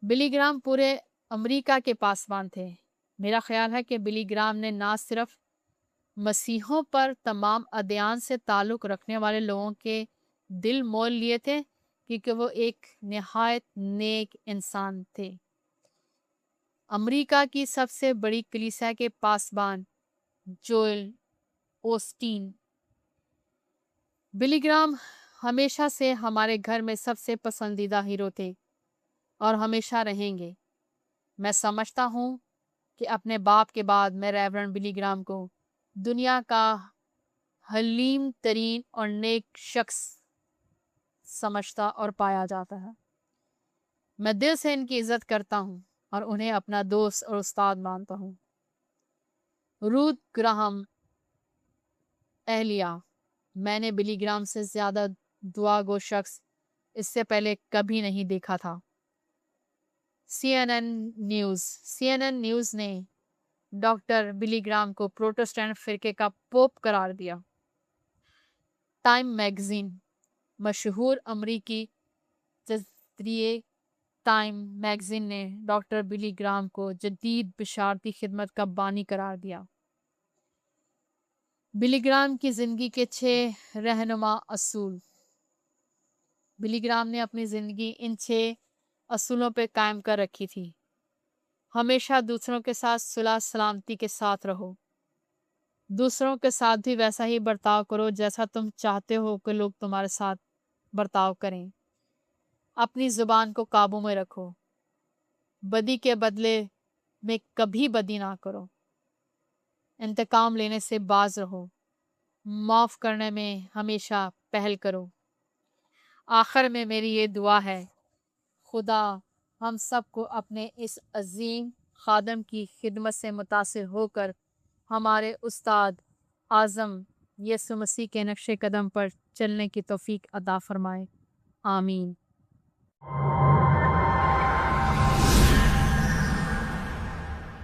[SPEAKER 2] बिली ग्राम पूरे अमेरिका के पासबान थे। मेरा ख्याल है कि बिली ग्राम ने ना सिर्फ मसीहों पर तमाम अदयान से ताल्लुक़ रखने वाले लोगों के दिल मोल लिए थे, क्योंकि वो एक नहायत नेक इंसान थे। अमेरिका की सबसे बड़ी कलीसिया के पासबान जोएल ओस्टीन। बिली ग्राम हमेशा से हमारे घर में सबसे पसंदीदा हीरो थे और हमेशा रहेंगे। मैं समझता हूँ कि अपने बाप के बाद मैं रेवरेंड बिली ग्राम को दुनिया का हलीम तरीन और नेक शख्स समझता और पाया जाता है। मैं दिल से इनकी इज्जत करता हूँ और उन्हें अपना दोस्त और उस्ताद मानता हूँ। रूथ ग्राहम एहलिया। मैंने बिली ग्राम से ज़्यादा दुआ गो शख्स इससे पहले कभी नहीं देखा था। CNN न्यूज़ ने डॉक्टर बिली ग्राम को प्रोटेस्टेंट फिरके का पोप करार दिया। Time magazine. मशहूर अमरीकी जरिए टाइम मैगजीन ने डॉक्टर बिली ग्राम को जदीद बिशारती खिदमत का बानी करार दिया। बिली ग्राम की ज़िंदगी के 6 रहनुमा असूल। बिली ग्राम ने अपनी ज़िंदगी इन 6 असूलों पर कायम कर रखी थी। हमेशा दूसरों के साथ सुलह सलामती के साथ रहो। दूसरों के साथ भी वैसा ही बर्ताव करो जैसा तुम चाहते हो कि लोग तुम्हारे साथ बर्ताव करें। अपनी ज़ुबान को काबू में रखो। बदी के बदले में कभी बदी ना करो। इंतकाम लेने से बाज रहो। माफ़ करने में हमेशा पहल करो। आखिर में मेरी ये दुआ है, खुदा हम सबको अपने इस अजीम खादम की खिदमत से मुतासिर होकर हमारे उस्ताद आज़म यीशु मसीह के नक्शे कदम पर चलने की तौफीक अता फरमाए। आमीन।